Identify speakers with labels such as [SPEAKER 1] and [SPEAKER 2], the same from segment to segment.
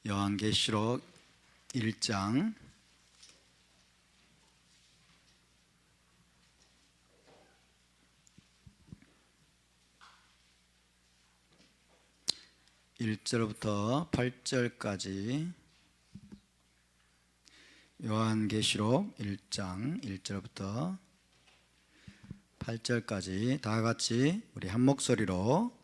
[SPEAKER 1] 요한계시록 1장 1절부터 8절까지 요한계시록 1장 1절부터 8절까지 다 같이 우리 한 목소리로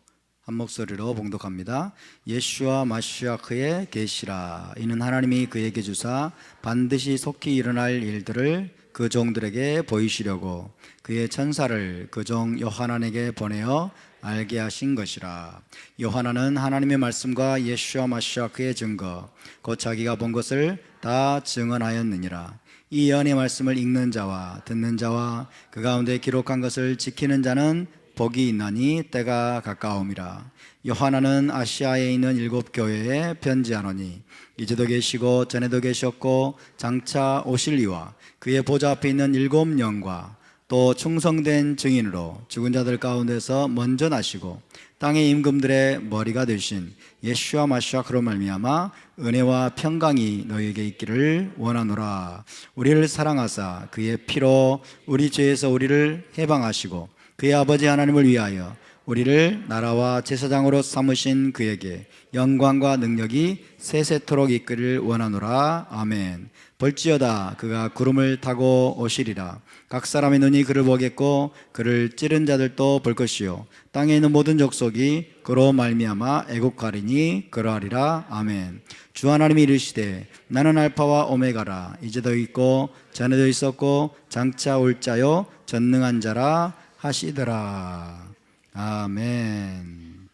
[SPEAKER 1] 봉독합니다. 예슈와 마시아크의 계시라. 이는 하나님이 그에게 주사 반드시 속히 일어날 일들을 그 종들에게 보이시려고 그의 천사를 그 종 요하난에게 보내어 알게 하신 것이라. 요하난은 하나님의 말씀과 예슈와 마시아크의 증거 곧 자기가 본 것을 다 증언하였느니라. 이 예언의 말씀을 읽는 자와 듣는 자와 그 가운데 기록한 것을 지키는 자는 복이 있나니 때가 가까움이라. 요하나는 아시아에 있는 7 교회에 편지하노니 이제도 계시고 전에도 계셨고 장차 오실 이와 그의 보좌 앞에 있는 7 영과 또 충성된 증인으로 죽은 자들 가운데서 먼저 나시고 땅의 임금들의 머리가 되신 예슈와 마시아크로 말미암아 은혜와 평강이 너희에게 있기를 원하노라. 우리를 사랑하사 그의 피로 우리 죄에서 우리를 해방하시고 그의 아버지 하나님을 위하여 우리를 나라와 제사장으로 삼으신 그에게 영광과 능력이 세세토록 있기를 원하노라. 아멘. 볼지어다 그가 구름을 타고 오시리라. 각 사람의 눈이 그를 보겠고 그를 찌른 자들도 볼 것이요 땅에 있는 모든 족속이 그로 말미암아 애국하리니 그러하리라. 아멘. 주 하나님이 이르시되 나는 알파와 오메가라. 이제도 있고 전에도 있었고 장차 올 자요 전능한 자라 하시더라. 아멘.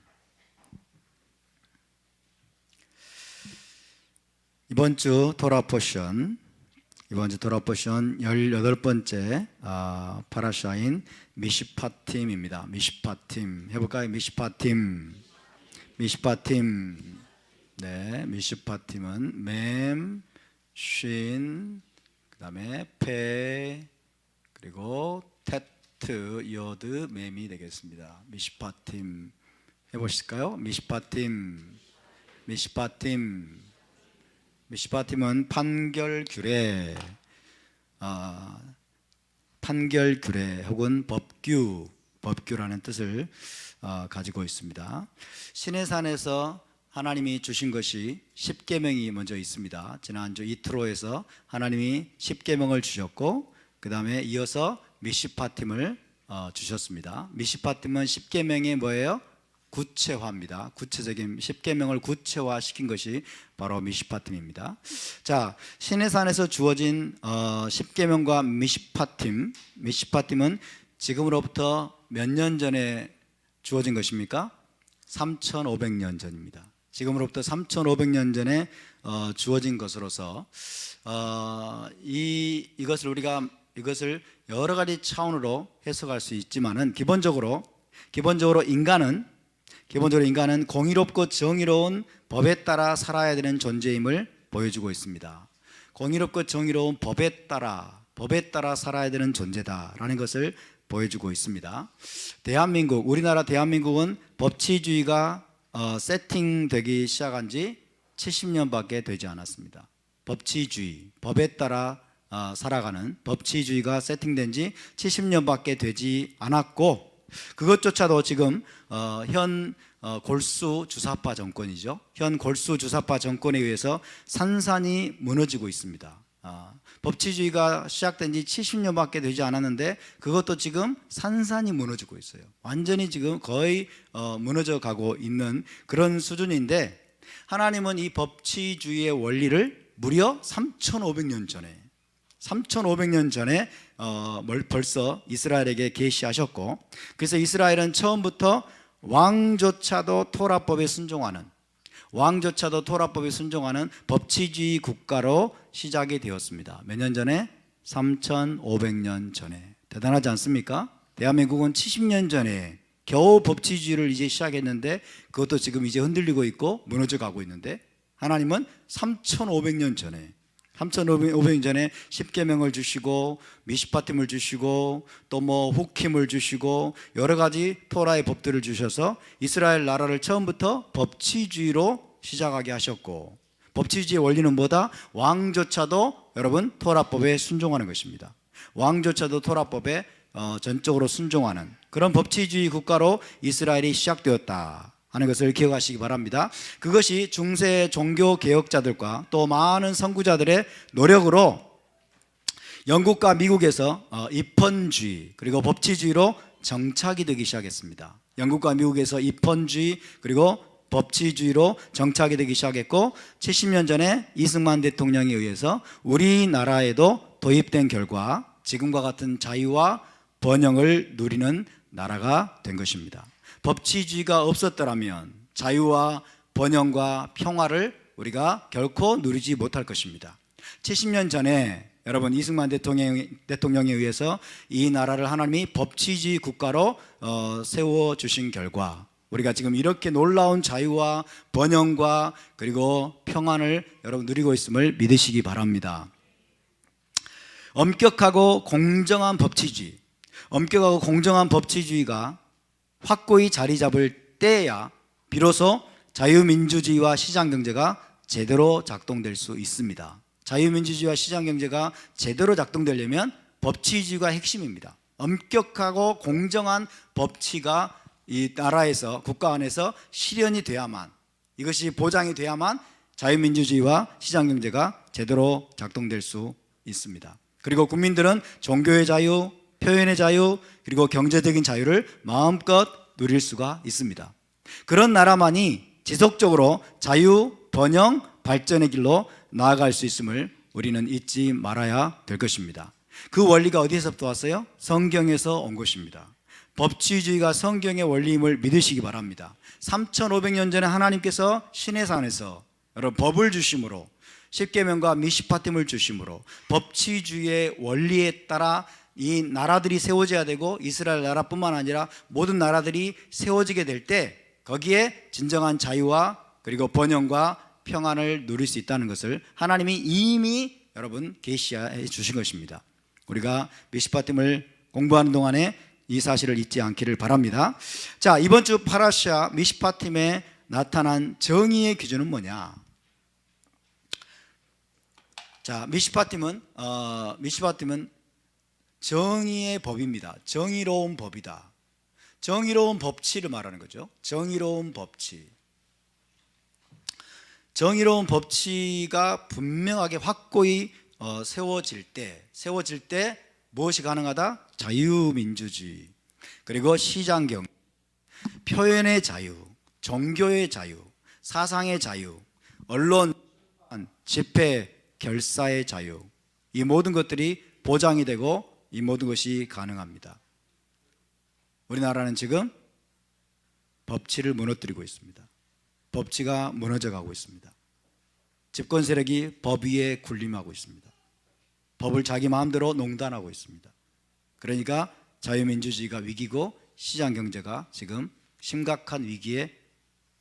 [SPEAKER 1] 이번 주 토라 포션 18번째 파라샤인 미시파팀입니다. 미시파팀 해볼까요? 미시파팀. 네, 미시파팀은 맴, 쉰, 그 다음에 페, 그리고 테트, 여드, 맴이 되겠습니다. 미시파팀 해보실까요? 미시파팀은 판결규례, 판결규례 혹은 법규라는 뜻을 가지고 있습니다. 시내산에서 하나님이 주신 것이 십계명이 먼저 있습니다. 지난주 이트로에서 하나님이 십계명을 주셨고 그 다음에 이어서 미시파팀을 주셨습니다. 미시파팀은 십계명의 뭐예요? 구체화입니다. 구체적인 십계명을 구체화시킨 것이 바로 미시파팀입니다. 자, 시내산에서 주어진 십계명과 미시파팀은 지금으로부터 몇 년 전에 주어진 것입니까? 3,500년 전입니다. 지금으로부터 3,500년 전에 주어진 것으로서 이것을 여러 가지 차원으로 해석할 수 있지만은 기본적으로 인간은 공의롭고 정의로운 법에 따라 살아야 되는 존재임을 보여주고 있습니다. 공의롭고 정의로운 법에 따라 살아야 되는 존재다라는 것을 보여주고 있습니다. 우리나라 대한민국은 법치주의가 세팅되기 시작한 지 70년밖에 되지 않았습니다. 법치주의, 법에 따라 살아가는 법치주의가 세팅된 지 70년밖에 되지 않았고 그것조차도 지금 현 골수 주사파 정권이죠. 현 골수 주사파 정권에 의해서 산산이 무너지고 있습니다. 법치주의가 시작된 지 70년밖에 되지 않았는데 그것도 지금 산산이 무너지고 있어요. 완전히 지금 거의 무너져 가고 있는 그런 수준인데 하나님은 이 법치주의의 원리를 무려 3,500년 전에 벌써 이스라엘에게 계시하셨고 그래서 이스라엘은 처음부터 왕조차도 토라법에 순종하는 법치주의 국가로 시작이 되었습니다. 몇 년 전에? 3,500년 전에. 대단하지 않습니까? 대한민국은 70년 전에 겨우 법치주의를 이제 시작했는데 그것도 지금 이제 흔들리고 있고 무너져 가고 있는데 하나님은 3,500년 전에 십계명을 주시고 미시파팀을 주시고 또 후킴을 주시고 여러 가지 토라의 법들을 주셔서 이스라엘 나라를 처음부터 법치주의로 시작하게 하셨고 법치주의의 원리는 뭐다? 왕조차도 여러분 토라법에 순종하는 것입니다. 왕조차도 토라법에 전적으로 순종하는 그런 법치주의 국가로 이스라엘이 시작되었다 하는 것을 기억하시기 바랍니다. 그것이 중세 종교 개혁자들과 또 많은 선구자들의 노력으로 영국과 미국에서 입헌주의 그리고 법치주의로 정착이 되기 시작했습니다. 영국과 미국에서 입헌주의 그리고 법치주의로 정착이 되기 시작했고 70년 전에 이승만 대통령에 의해서 우리나라에도 도입된 결과 지금과 같은 자유와 번영을 누리는 나라가 된 것입니다. 법치주의가 없었더라면 자유와 번영과 평화를 우리가 결코 누리지 못할 것입니다. 70년 전에 여러분 이승만 대통령에 의해서 이 나라를 하나님이 법치주의 국가로 세워주신 결과 우리가 지금 이렇게 놀라운 자유와 번영과 그리고 평안을 여러분 누리고 있음을 믿으시기 바랍니다. 엄격하고 공정한 법치주의, 엄격하고 공정한 법치주의가 확고히 자리 잡을 때야 비로소 자유민주주의와 시장경제가 제대로 작동될 수 있습니다. 자유민주주의와 시장경제가 제대로 작동되려면 법치주의가 핵심입니다. 엄격하고 공정한 법치가 이 나라에서 국가 안에서 실현이 돼야만, 이것이 보장이 돼야만 자유민주주의와 시장경제가 제대로 작동될 수 있습니다. 그리고 국민들은 종교의 자유, 표현의 자유, 그리고 경제적인 자유를 마음껏 누릴 수가 있습니다. 그런 나라만이 지속적으로 자유, 번영, 발전의 길로 나아갈 수 있음을 우리는 잊지 말아야 될 것입니다. 그 원리가 어디에서부터 왔어요? 성경에서 온 것입니다. 법치주의가 성경의 원리임을 믿으시기 바랍니다. 3,500년 전에 하나님께서 시내산에서 여러분 법을 주심으로 십계명과 미시파팀을 주심으로 법치주의의 원리에 따라 이 나라들이 세워져야 되고 이스라엘 나라뿐만 아니라 모든 나라들이 세워지게 될 때 거기에 진정한 자유와 그리고 번영과 평안을 누릴 수 있다는 것을 하나님이 이미 여러분 계시해 주신 것입니다. 우리가 미시파팀을 공부하는 동안에 이 사실을 잊지 않기를 바랍니다. 자, 이번 주 파라샤 미시파팀에 나타난 정의의 기준은 뭐냐? 자, 미시파팀은 정의의 법입니다. 정의로운 법이다. 정의로운 법치를 말하는 거죠. 정의로운 법치. 정의로운 법치가 분명하게 확고히 세워질 때 무엇이 가능하다? 자유민주주의, 그리고 시장경제, 표현의 자유, 종교의 자유, 사상의 자유, 언론, 집회, 결사의 자유, 이 모든 것들이 보장이 되고 이 모든 것이 가능합니다. 우리나라는 지금 법치를 무너뜨리고 있습니다. 법치가 무너져 가고 있습니다. 집권 세력이 법 위에 군림하고 있습니다. 법을 자기 마음대로 농단하고 있습니다. 그러니까 자유민주주의가 위기고 시장경제가 지금 심각한 위기에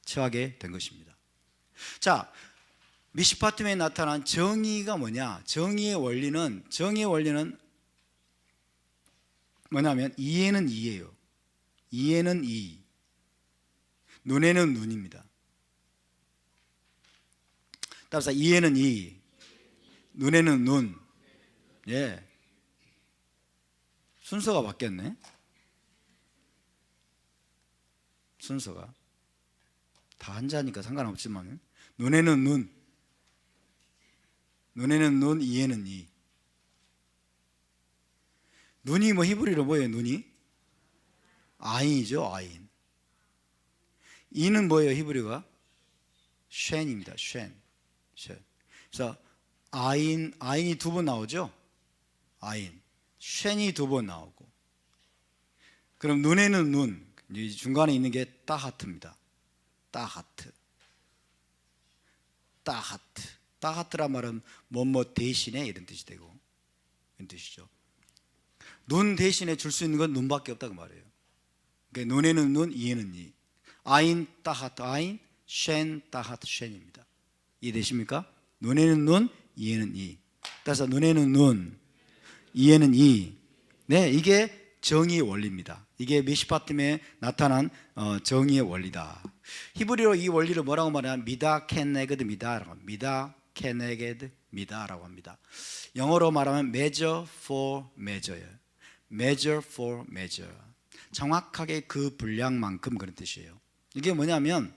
[SPEAKER 1] 처하게 된 것입니다. 자, 미시파팀에 나타난 정의가 뭐냐? 정의의 원리는 뭐냐면 이에는 이예요. 이에는 이, 눈에는 눈입니다. 따라서 이에는 이, 눈에는 눈. 예, 순서가 바뀌었네. 순서가 다 한자니까 상관없지만 눈에는 눈, 눈에는 눈, 이에는 이. 눈이 뭐 히브리로 뭐예요? 눈이 아인이죠. 아인. 이는 뭐예요? 히브리가 쉔입니다. 쉔. 그래서 아인이 두 번 나오죠. 아인. 쉔이 두 번 나오고. 그럼 눈에는 눈, 중간에 있는 게 따하트입니다. 따하트. 따하트란 말은 뭐뭐 대신에 이런 뜻이 되고 이런 뜻이죠. 눈 대신에 줄 수 있는 건 눈밖에 없다고 말해요. 그러니까 눈에는 눈, 이에는 이. 아인 따하트 아인, 쉔 따하트 쉔입니다. 이해되십니까? 눈에는 눈, 이에는 이. 따라서 눈에는 눈, 이에는 이. 네, 이게 정의의 원리입니다. 이게 미시파팀에 나타난 정의의 원리다. 히브리어로 이 원리를 뭐라고 말하냐면 미다 케네게드 미다라고 합니다. 미다 케네게드 미다라고 합니다. 영어로 말하면 measure for measure예요. measure for measure. 정확하게 그 분량만큼 그런 뜻이에요. 이게 뭐냐면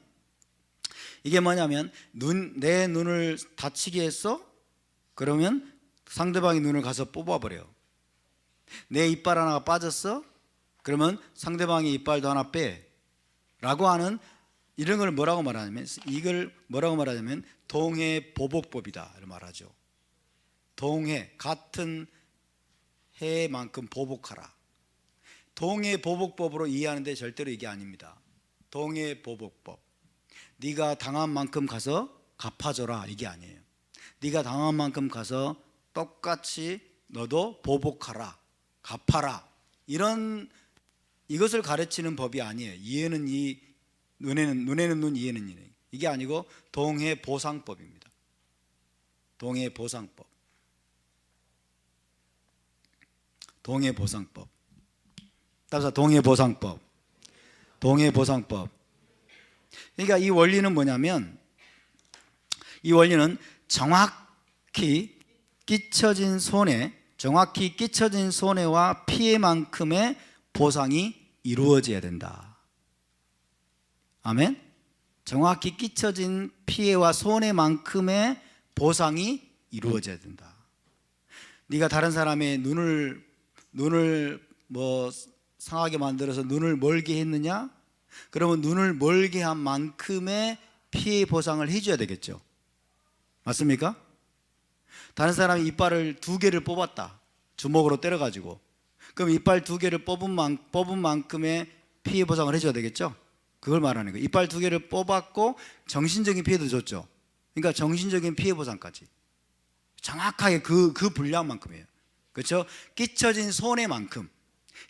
[SPEAKER 1] 내 눈을 다치게 했어? 그러면 상대방의 눈을 가서 뽑아버려요. 내 이빨 하나가 빠졌어? 그러면 상대방의 이빨도 하나 빼 라고 하는, 이런 걸 뭐라고 말하냐면, 이걸 뭐라고 말하냐면 동해 보복법이다 이렇게 말하죠. 동해, 같은 해만큼 보복하라. 동해 보복법으로 이해하는데 절대로 이게 아닙니다. 동해 보복법, 네가 당한 만큼 가서 갚아줘라, 이게 아니에요. 네가 당한 만큼 가서 똑같이 너도 보복하라, 갚아라, 이것을 가르치는 법이 아니에요. 이해는 이, 눈에는 눈, 이해는 이해. 이게 아니고 동해 보상법입니다. 동해 보상법. 동해 보상법. 따라서 동해 보상법. 동해 보상법. 그러니까 이 원리는 뭐냐면, 이 원리는 정확히 끼쳐진 손해와 피해만큼의 보상이 이루어져야 된다. 아멘. 정확히 끼쳐진 피해와 손해만큼의 보상이 이루어져야 된다. 네가 다른 사람의 눈을 뭐 상하게 만들어서 눈을 멀게 했느냐? 그러면 눈을 멀게 한 만큼의 피해 보상을 해줘야 되겠죠. 맞습니까? 다른 사람이 이빨을 2개를 뽑았다, 주먹으로 때려가지고. 그럼 이빨 2개를 뽑은 만큼의 피해 보상을 해줘야 되겠죠. 그걸 말하는 거예요. 이빨 2개를 뽑았고 정신적인 피해도 줬죠. 그러니까 정신적인 피해 보상까지 정확하게 그 분량만큼이에요. 그렇죠? 끼쳐진 손해만큼,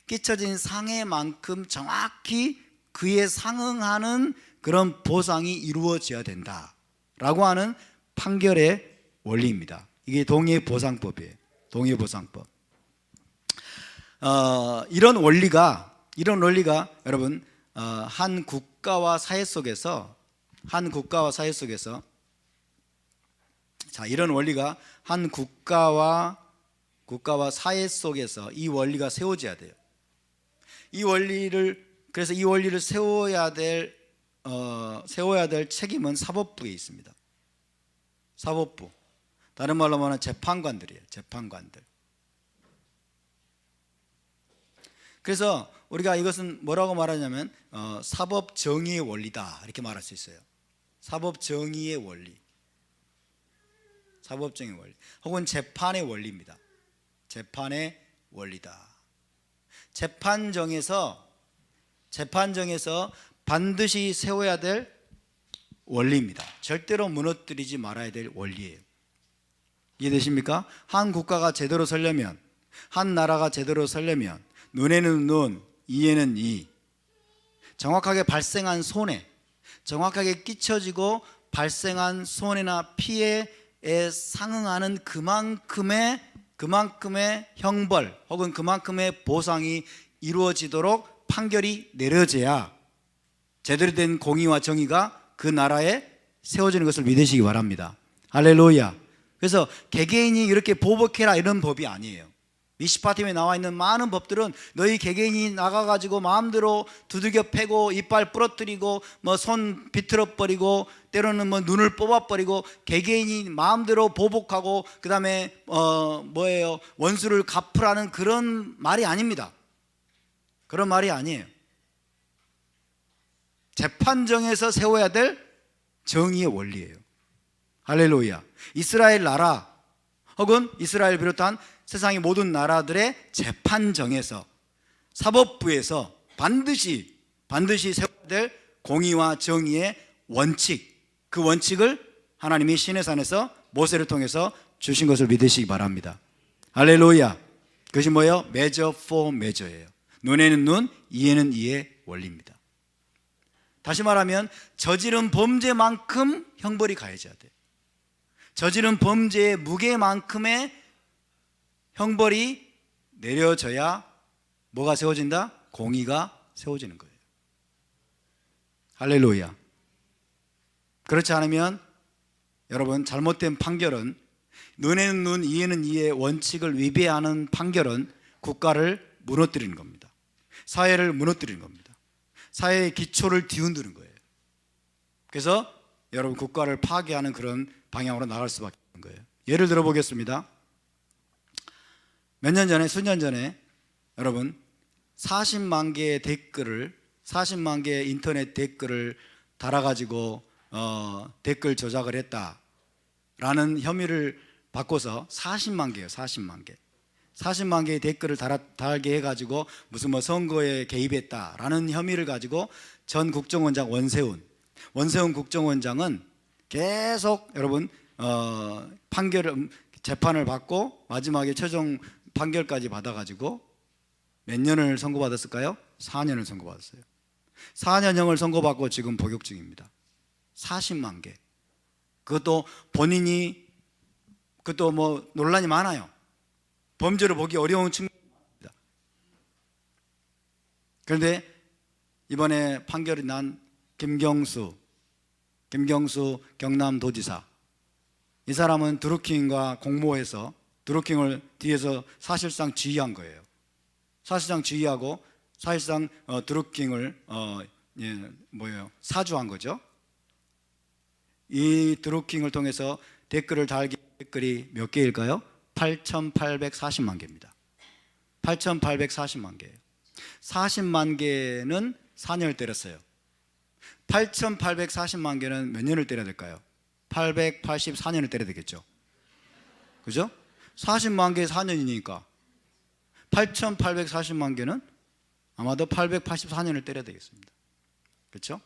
[SPEAKER 1] 끼쳐진 상해만큼 정확히 그에 상응하는 그런 보상이 이루어져야 된다라고 하는 판결의 원리입니다. 이게 동해보상법이에요. 동해보상법. 이런 원리가 여러분, 한 국가와 사회 속에서 자, 이런 원리가 한 국가와 사회 속에서 이 원리가 세워져야 돼요. 그래서 이 원리를 세워야 될 책임은 사법부에 있습니다. 사법부. 다른 말로 말하면 재판관들이에요. 재판관들. 그래서 우리가 이것은 뭐라고 말하냐면 사법 정의의 원리다 이렇게 말할 수 있어요. 사법 정의의 원리. 사법 정의의 원리. 혹은 재판의 원리입니다. 재판의 원리다. 재판정에서 반드시 세워야 될 원리입니다. 절대로 무너뜨리지 말아야 될 원리예요. 이해되십니까? 한 국가가 제대로 서려면, 한 나라가 제대로 서려면 눈에는 눈, 이에는 이. 정확하게 발생한 손해, 정확하게 끼쳐지고 발생한 손해나 피해에 상응하는 그만큼의 형벌 혹은 그만큼의 보상이 이루어지도록 판결이 내려져야 제대로 된 공의와 정의가 그 나라에 세워지는 것을 믿으시기 바랍니다. 할렐루야. 그래서 개개인이 이렇게 보복해라 이런 법이 아니에요. 미시파팀에 나와 있는 많은 법들은 너희 개개인이 나가가지고 마음대로 두들겨 패고 이빨 부러뜨리고 뭐 손 비틀어 버리고 때로는 뭐 눈을 뽑아 버리고 개개인이 마음대로 보복하고 그 다음에 원수를 갚으라는 그런 말이 아닙니다. 그런 말이 아니에요. 재판정에서 세워야 될 정의의 원리예요. 할렐루야. 이스라엘 나라 혹은 이스라엘 비롯한 세상의 모든 나라들의 재판정에서 사법부에서 반드시 세워야 될 공의와 정의의 원칙, 그 원칙을 하나님이 시내산에서 모세를 통해서 주신 것을 믿으시기 바랍니다. 할렐루야. 그것이 뭐예요? measure for measure예요. 눈에는 눈, 이에는 이의 원리입니다. 다시 말하면 저지른 범죄만큼 형벌이 가해져야 돼요. 저지른 범죄의 무게만큼의 형벌이 내려져야 뭐가 세워진다? 공의가 세워지는 거예요. 할렐루야. 그렇지 않으면 여러분, 잘못된 판결은, 눈에는 눈, 이에는 이의 원칙을 위배하는 판결은 국가를 무너뜨리는 겁니다. 사회를 무너뜨리는 겁니다. 사회의 기초를 뒤흔드는 거예요. 그래서 여러분, 국가를 파괴하는 그런 방향으로 나갈 수밖에 없는 거예요. 예를 들어 보겠습니다. 몇 년 전에, 수년 전에 여러분 40만 개의 댓글을, 40만 개의 인터넷 댓글을 달아가지고 댓글 조작을 했다라는 혐의를 받고서 40만 개예요. 40만 개의 댓글을 달게 해가지고 무슨 뭐 선거에 개입했다라는 혐의를 가지고 전 국정원장 원세훈 국정원장은 계속 여러분 재판을 받고 마지막에 최종 판결까지 받아가지고 몇 년을 선고받았을까요? 4년을 선고받았어요. 4년형을 선고받고 지금 복역 중입니다. 40만 개. 그것도 본인이, 그것도 뭐 논란이 많아요. 범죄로 보기 어려운 측면입니다. 그런데 이번에 판결이 난 김경수 경남도지사, 이 사람은 드루킹과 공모해서 드루킹을 뒤에서 사실상 지휘한 거예요. 사실상 지휘하고 사실상 드루킹을 사주한 거죠. 이 드루킹을 통해서 댓글을 달게 댓글이 몇 개일까요? 8,840만 개입니다. 8,840만 개예요. 40만 개는 4년을 때렸어요. 8,840만 개는 몇 년을 때려야 될까요? 884년을 때려야 되겠죠. 그죠? 40만 개 4년이니까 8,840만 개는 아마도 884년을 때려야 되겠습니다. 그렇죠?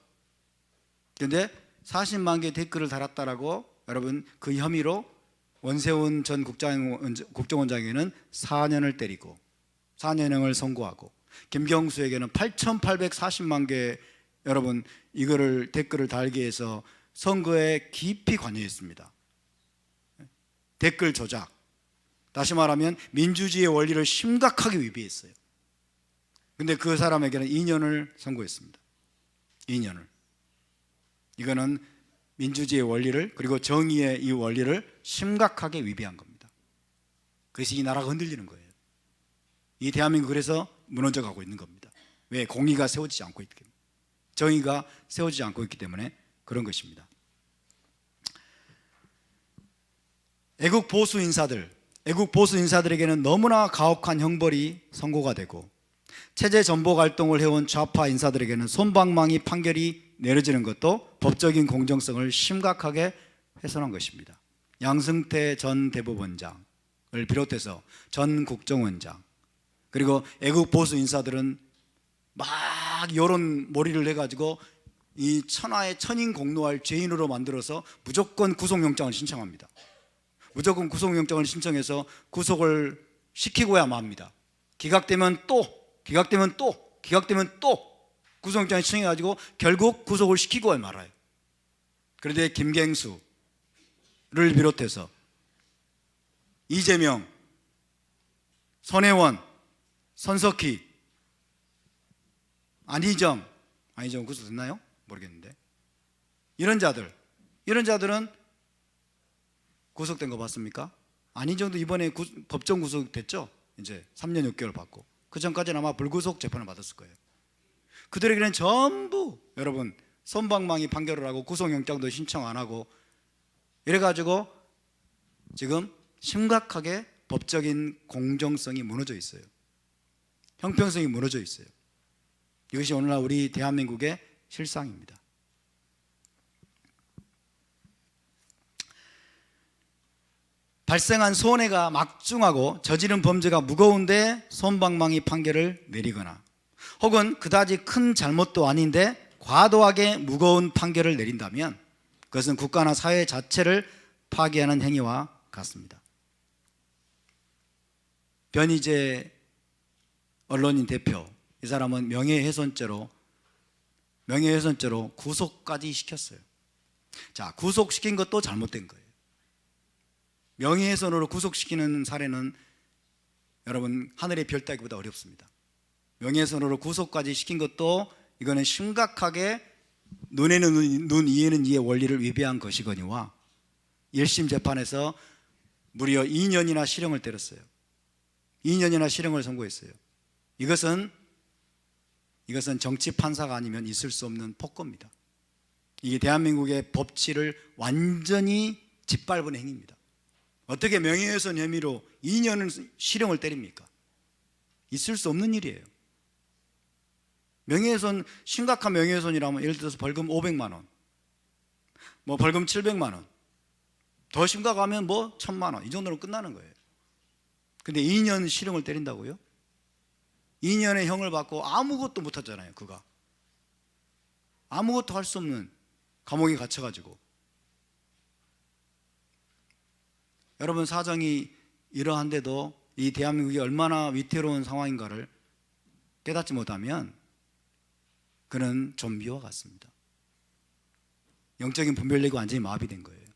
[SPEAKER 1] 그런데 40만 개 댓글을 달았다라고 여러분 그 혐의로 원세훈 전 국정원장에게는 4년을 때리고 4년형을 선고하고, 김경수에게는 8,840만 개 여러분 이거를 댓글을 달게 해서 선거에 깊이 관여했습니다. 댓글 조작, 다시 말하면 민주주의의 원리를 심각하게 위배했어요. 근데 그 사람에게는 2년을 선고했습니다. 2년을. 이거는 민주주의의 원리를, 그리고 정의의 이 원리를 심각하게 위배한 겁니다. 그래서 이 나라가 흔들리는 거예요. 이 대한민국, 그래서 무너져 가고 있는 겁니다. 왜? 공의가 세워지지 않고 있기 때문에, 정의가 세워지지 않고 있기 때문에 그런 것입니다. 애국 보수 인사들에게는 너무나 가혹한 형벌이 선고가 되고, 체제 전복 활동을 해온 좌파 인사들에게는 솜방망이 판결이 내려지는 것도 법적인 공정성을 심각하게 훼손한 것입니다. 양승태 전 대법원장을 비롯해서 전 국정원장, 그리고 애국 보수 인사들은 막 여론 몰이를 해가지고 이 천하의 천인공노할 죄인으로 만들어서 무조건 구속영장을 신청합니다. 무조건 구속영장을 신청해서 구속을 시키고야 맙니다. 기각되면 또 구속영장을 신청해가지고 결국 구속을 시키고 말아요. 그런데 김경수를 비롯해서 이재명, 손혜원, 손석희, 안희정 구속됐나요? 모르겠는데, 이런 자들은 구속된 거 봤습니까? 안희정도 이번에 법정 구속됐죠? 이제 3년 6개월 받고, 그 전까지는 아마 불구속 재판을 받았을 거예요. 그들에게는 전부 여러분 솜방망이 판결을 하고 구속영장도 신청 안 하고 이래가지고 지금 심각하게 법적인 공정성이 무너져 있어요. 형평성이 무너져 있어요. 이것이 오늘날 우리 대한민국의 실상입니다. 발생한 손해가 막중하고 저지른 범죄가 무거운데 솜방망이 판결을 내리거나, 혹은 그다지 큰 잘못도 아닌데 과도하게 무거운 판결을 내린다면 그것은 국가나 사회 자체를 파괴하는 행위와 같습니다. 변희재 언론인 대표, 이 사람은 명예훼손죄로 구속까지 시켰어요. 자, 구속시킨 것도 잘못된 거예요. 명예훼손으로 구속시키는 사례는 여러분 하늘의 별 따기보다 어렵습니다. 명예훼손으로 구속까지 시킨 것도 이거는 심각하게 눈에는 눈, 이에는 이의 원리를 위배한 것이거니와 1심 재판에서 무려 2년이나 실형을 때렸어요. 2년이나 실형을 선고했어요. 이것은 정치 판사가 아니면 있을 수 없는 폭거입니다. 이게 대한민국의 법치를 완전히 짓밟은 행위입니다. 어떻게 명예훼손 혐의로 2년을 실형을 때립니까? 있을 수 없는 일이에요. 명예훼손, 심각한 명예훼손이라면 예를 들어서 벌금 500만 원, 뭐 벌금 700만 원, 더 심각하면 뭐 1000만 원, 이 정도로 끝나는 거예요. 근데 2년 실형을 때린다고요? 2년의 형을 받고 아무것도 못하잖아요. 그가 아무것도 할 수 없는 감옥에 갇혀가지고. 여러분, 사정이 이러한데도 이 대한민국이 얼마나 위태로운 상황인가를 깨닫지 못하면 그는 좀비와 같습니다. 영적인 분별력이 완전히 마비된 거예요.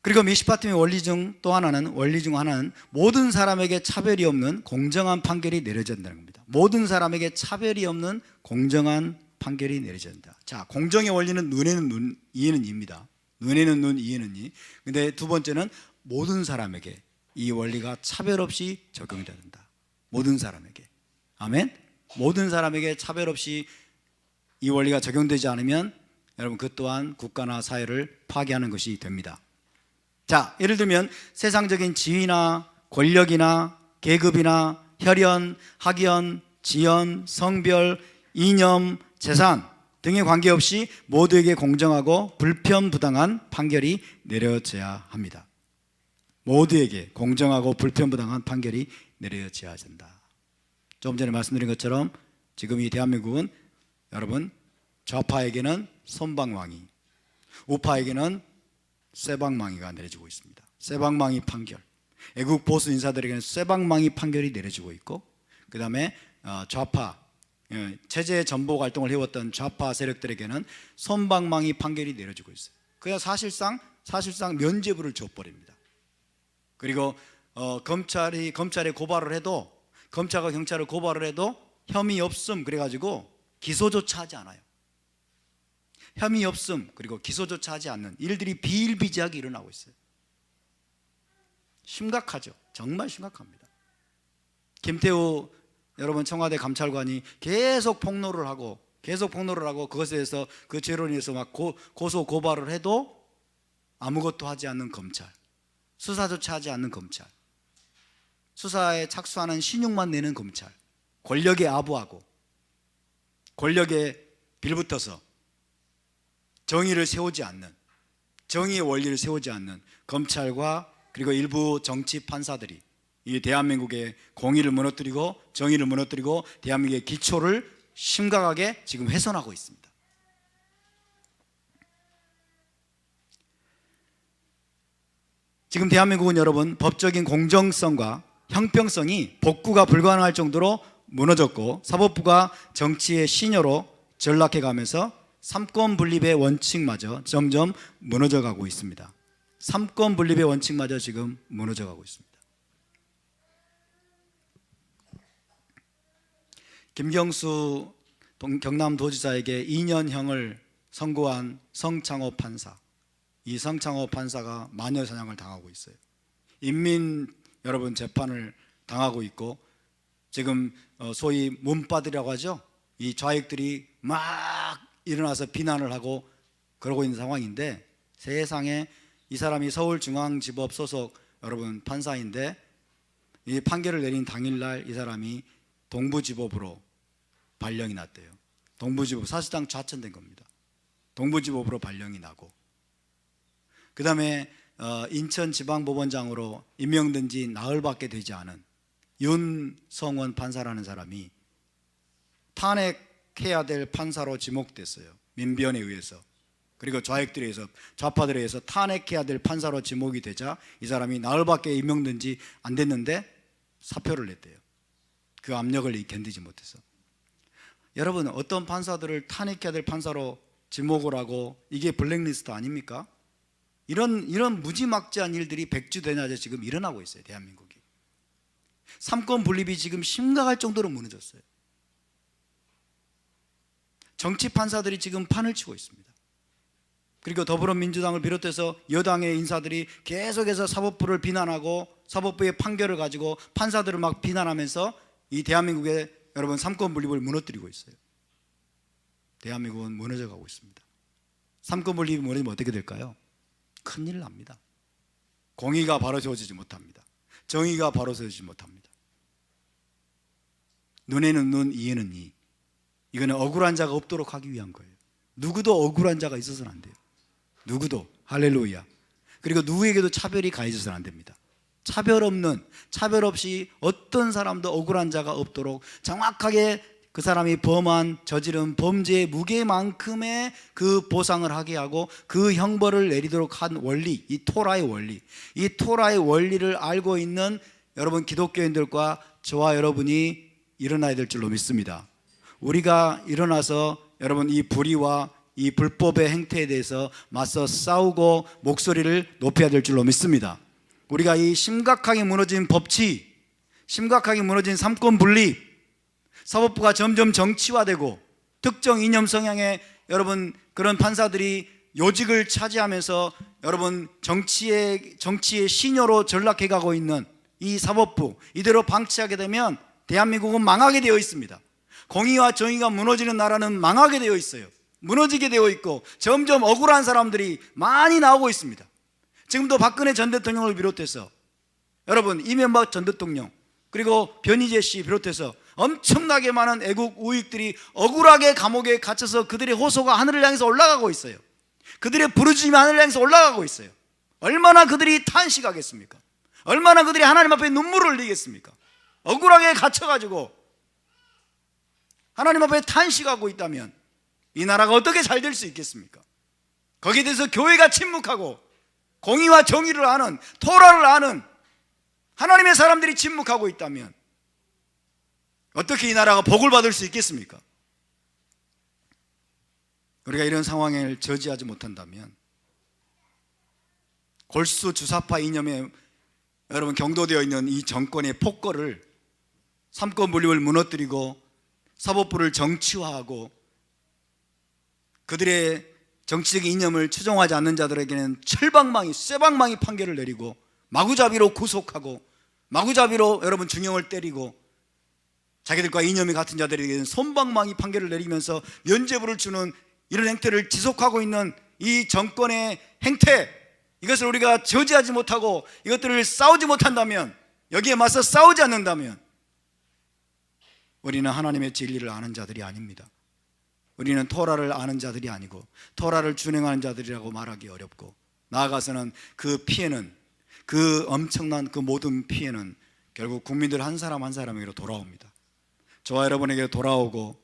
[SPEAKER 1] 그리고 미시파팀의 원리 중 하나는 모든 사람에게 차별이 없는 공정한 판결이 내려져야 된다는 겁니다. 모든 사람에게 차별이 없는 공정한 판결이 내려져야 된다. 자, 공정의 원리는 눈에는 눈, 이에는 이입니다. 눈에는 눈, 이에는 이. 근데 두 번째는 모든 사람에게 이 원리가 차별 없이 적용돼야 된다. 모든 사람에게. 아멘. 모든 사람에게 차별 없이 이 원리가 적용되지 않으면 여러분, 그 또한 국가나 사회를 파괴하는 것이 됩니다. 자, 예를 들면 세상적인 지위나 권력이나 계급이나 혈연, 학연, 지연, 성별, 이념, 재산 등에 관계없이 모두에게 공정하고 불편부당한 판결이 내려져야 합니다. 모두에게 공정하고 불편부당한 판결이 내려져야 된다. 조금 전에 말씀드린 것처럼 지금 이 대한민국은 여러분, 좌파에게는 선방망이, 우파에게는 쇠방망이가 내려지고 있습니다. 쇠방망이 판결. 애국 보수 인사들에게는 쇠방망이 판결이 내려지고 있고, 그 다음에 좌파, 체제 전복 활동을 해왔던 좌파 세력들에게는 손방망이 판결이 내려지고 있어요. 그냥 사실상 면죄부를 줘버립니다. 그리고 검찰에 고발을 해도, 검찰과 경찰을 고발을 해도 혐의 없음 그래가지고 기소조차 하지 않아요. 혐의 없음 그리고 기소조차 하지 않는 일들이 비일비재하게 일어나고 있어요. 심각하죠. 정말 심각합니다. 김태우 여러분 청와대 감찰관이 계속 폭로를 하고 그것에 대해서 그 죄론에 대해서 막 고소 고발을 해도 아무것도 하지 않는 검찰, 수사조차 하지 않는 검찰, 수사에 착수하는 신용만 내는 검찰, 권력에 아부하고 권력에 빌붙어서 정의를 세우지 않는, 정의의 원리를 세우지 않는 검찰과 그리고 일부 정치 판사들이 이 대한민국의 공의를 무너뜨리고 정의를 무너뜨리고 대한민국의 기초를 심각하게 지금 훼손하고 있습니다. 지금 대한민국은 여러분, 법적인 공정성과 형평성이 복구가 불가능할 정도로 무너졌고, 사법부가 정치의 시녀로 전락해 가면서 삼권 분립의 원칙마저 점점 무너져 가고 있습니다. 삼권 분립의 원칙마저 지금 무너져 가고 있습니다. 김경수 경남도지사에게 2년형을 선고한 성창호 판사, 이 성창호 판사가 마녀 사냥을 당하고 있어요. 인민 여러분 재판을 당하고 있고, 지금 소위 문바들이라고 하죠. 이 좌익들이 막 일어나서 비난을 하고 그러고 있는 상황인데, 세상에 이 사람이 서울중앙지법 소속 여러분 판사인데, 이 판결을 내린 당일날 이 사람이 동부지법으로 발령이 났대요. 동부지법, 사실상 좌천된 겁니다. 동부지법으로 발령이 나고, 그 다음에 인천지방법원장으로 임명된 지 나흘밖에 되지 않은 윤성원 판사라는 사람이 탄핵해야 될 판사로 지목됐어요. 민변에 의해서. 그리고 좌익들에 의해서, 좌파들에 의해서 탄핵해야 될 판사로 지목이 되자 이 사람이 나흘밖에 임명된 지 안 됐는데 사표를 냈대요. 그 압력을 견디지 못해서. 여러분, 어떤 판사들을 탄핵해야 될 판사로 지목을 하고, 이게 블랙리스트 아닙니까? 이런 무지막지한 일들이 백주대낮에 지금 일어나고 있어요. 대한민국이. 삼권 분립이 지금 심각할 정도로 무너졌어요. 정치 판사들이 지금 판을 치고 있습니다. 그리고 더불어민주당을 비롯해서 여당의 인사들이 계속해서 사법부를 비난하고 사법부의 판결을 가지고 판사들을 막 비난하면서 이 대한민국의 여러분 삼권 분립을 무너뜨리고 있어요. 대한민국은 무너져 가고 있습니다. 삼권 분립이 무너지면 어떻게 될까요? 큰일 납니다. 공의가 바로 세워지지 못합니다. 정의가 바로 세워지지 못합니다. 눈에는 눈, 이에는 이. 이거는 억울한 자가 없도록 하기 위한 거예요. 누구도 억울한 자가 있어서는 안 돼요. 누구도. 할렐루야. 그리고 누구에게도 차별이 가해져서는 안 됩니다. 차별 없이 어떤 사람도 억울한 자가 없도록 정확하게 그 사람이 저지른 범죄의 무게만큼의 그 보상을 하게 하고 그 형벌을 내리도록 한 원리, 이 토라의 원리를 알고 있는 여러분 기독교인들과 저와 여러분이 일어나야 될 줄로 믿습니다. 우리가 일어나서 여러분 이 불의와 이 불법의 행태에 대해서 맞서 싸우고 목소리를 높여야 될 줄로 믿습니다. 우리가 이 심각하게 무너진 법치, 심각하게 무너진 삼권 분립, 사법부가 점점 정치화되고 특정 이념 성향의 여러분 그런 판사들이 요직을 차지하면서 여러분 정치의 시녀로 전락해 가고 있는 이 사법부, 이대로 방치하게 되면 대한민국은 망하게 되어 있습니다. 공의와 정의가 무너지는 나라는 망하게 되어 있어요. 무너지게 되어 있고 점점 억울한 사람들이 많이 나오고 있습니다. 지금도 박근혜 전 대통령을 비롯해서 여러분 이명박 전 대통령 그리고 변희재 씨 비롯해서 엄청나게 많은 애국 우익들이 억울하게 감옥에 갇혀서 그들의 호소가 하늘을 향해서 올라가고 있어요. 그들의 부르짖음이 하늘을 향해서 올라가고 있어요. 얼마나 그들이 탄식하겠습니까? 얼마나 그들이 하나님 앞에 눈물을 흘리겠습니까? 억울하게 갇혀가지고 하나님 앞에 탄식하고 있다면 이 나라가 어떻게 잘 될 수 있겠습니까? 거기에 대해서 교회가 침묵하고 공의와 정의를 아는, 토라를 아는 하나님의 사람들이 침묵하고 있다면 어떻게 이 나라가 복을 받을 수 있겠습니까? 우리가 이런 상황을 저지하지 못한다면 골수 주사파 이념에 여러분 경도되어 있는 이 정권의 폭거를 삼권 분립을 무너뜨리고 사법부를 정치화하고 그들의 정치적인 이념을 추종하지 않는 자들에게는 쇠방망이 판결을 내리고 마구잡이로 구속하고 마구잡이로 여러분 중형을 때리고 자기들과 이념이 같은 자들에게는 솜방망이 판결을 내리면서 면죄부를 주는 이런 행태를 지속하고 있는 이 정권의 행태, 이것을 우리가 저지하지 못하고 이것들을 싸우지 못한다면, 여기에 맞서 싸우지 않는다면 우리는 하나님의 진리를 아는 자들이 아닙니다. 우리는 토라를 아는 자들이 아니고 토라를 준행하는 자들이라고 말하기 어렵고, 나아가서는 그 피해는, 그 엄청난 그 모든 피해는 결국 국민들 한 사람 한 사람에게로 돌아옵니다. 저와 여러분에게 돌아오고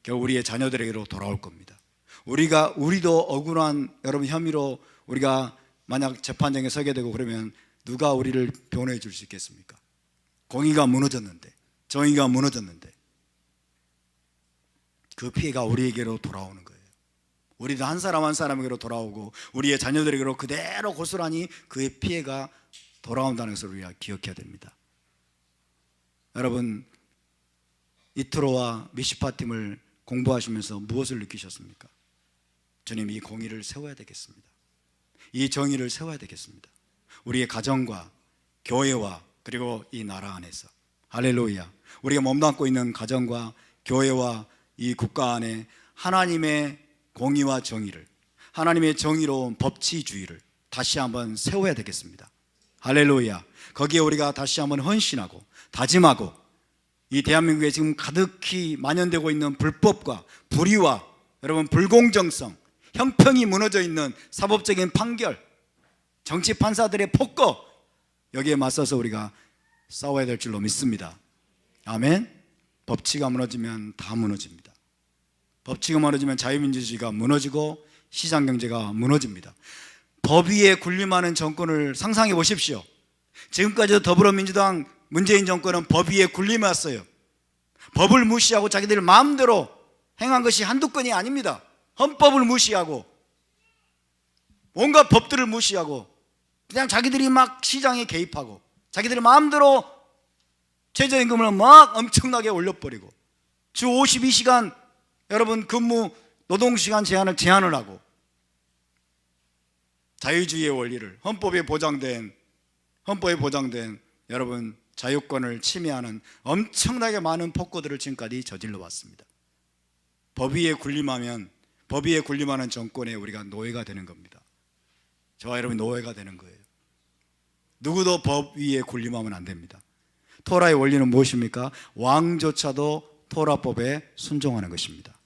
[SPEAKER 1] 결국 우리의 자녀들에게로 돌아올 겁니다. 우리도 억울한 여러분 혐의로 우리가 만약 재판장에 서게 되고 그러면 누가 우리를 변호해 줄 수 있겠습니까? 공의가 무너졌는데, 정의가 무너졌는데 그 피해가 우리에게로 돌아오는 거예요. 우리도 한 사람 한 사람에게로 돌아오고 우리의 자녀들에게로 그대로 고스란히 그의 피해가 돌아온다는 것을 우리가 기억해야 됩니다. 여러분, 이트로와 미시파팀을 공부하시면서 무엇을 느끼셨습니까? 주님, 이 공의를 세워야 되겠습니다. 이 정의를 세워야 되겠습니다. 우리의 가정과 교회와 그리고 이 나라 안에서. 할렐루야. 우리가 몸담고 있는 가정과 교회와 이 국가 안에 하나님의 공의와 정의를, 하나님의 정의로운 법치주의를 다시 한번 세워야 되겠습니다. 할렐루야. 거기에 우리가 다시 한번 헌신하고 다짐하고, 이 대한민국에 지금 가득히 만연되고 있는 불법과 불의와 여러분 불공정성, 형평이 무너져 있는 사법적인 판결, 정치 판사들의 폭거, 여기에 맞서서 우리가 싸워야 될 줄로 믿습니다. 아멘. 법치가 무너지면 다 무너집니다. 법치가 무너지면 자유민주주의가 무너지고 시장경제가 무너집니다. 법 위에 군림하는 정권을 상상해 보십시오. 지금까지도 더불어민주당 문재인 정권은 법 위에 군림했어요. 법을 무시하고 자기들 마음대로 행한 것이 한두 건이 아닙니다. 헌법을 무시하고 온갖 법들을 무시하고 그냥 자기들이 막 시장에 개입하고 자기들이 마음대로 최저임금을 막 엄청나게 올려버리고 주 52시간 여러분 근무 노동시간 제한을 하고 자유주의의 원리를 헌법에 보장된 여러분 자유권을 침해하는 엄청나게 많은 폭거들을 지금까지 저질러 왔습니다. 법 위에 군림하는 정권에 우리가 노예가 되는 겁니다. 저와 여러분이 노예가 되는 거예요. 누구도 법 위에 군림하면 안 됩니다. 토라의 원리는 무엇입니까? 왕조차도 토라법에 순종하는 것입니다.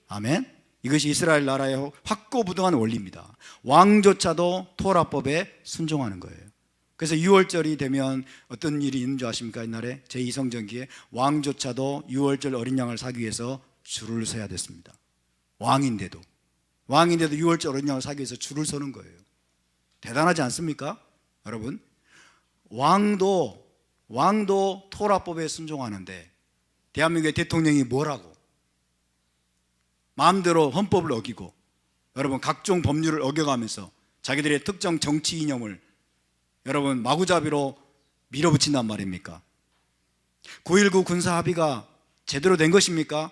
[SPEAKER 1] 아멘. 이것이 이스라엘 나라의 확고부동한 원리입니다. 왕조차도 토라법에 순종하는 거예요. 그래서 6월절이 되면 어떤 일이 있는 줄 아십니까? 옛날에 제2성전기에 왕조차도 6월절 어린 양을 사기 위해서 줄을 서야 됐습니다. 왕인데도 6월절 어린 양을 사기 위해서 줄을 서는 거예요. 대단하지 않습니까? 여러분, 왕도 토라법에 순종하는데 대한민국의 대통령이 뭐라고 마음대로 헌법을 어기고 여러분 각종 법률을 어겨가면서 자기들의 특정 정치 이념을 여러분 마구잡이로 밀어붙인단 말입니까? 9.19 군사합의가 제대로 된 것입니까?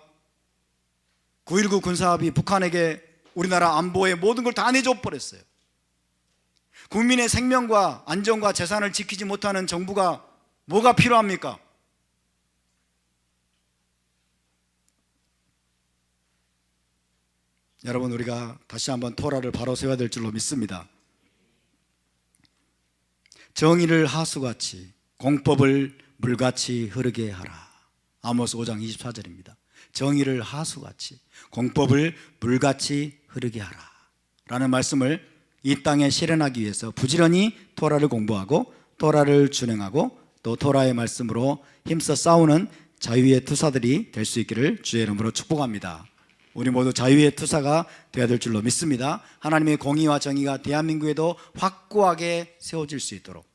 [SPEAKER 1] 9.19 군사합의 북한에게 우리나라 안보의 모든 걸 다 내줘 버렸어요. 국민의 생명과 안전과 재산을 지키지 못하는 정부가 뭐가 필요합니까? 여러분, 우리가 다시 한번 토라를 바로 세워야 될 줄로 믿습니다. 정의를 하수같이 공법을 물같이 흐르게 하라. 아모스 5장 24절입니다. 정의를 하수같이 공법을 물같이 흐르게 하라 라는 말씀을 이 땅에 실현하기 위해서 부지런히 토라를 공부하고 토라를 준행하고 또 토라의 말씀으로 힘써 싸우는 자유의 투사들이 될 수 있기를 주의 이름으로 축복합니다. 우리 모두 자유의 투사가 되어야 될 줄로 믿습니다. 하나님의 공의와 정의가 대한민국에도 확고하게 세워질 수 있도록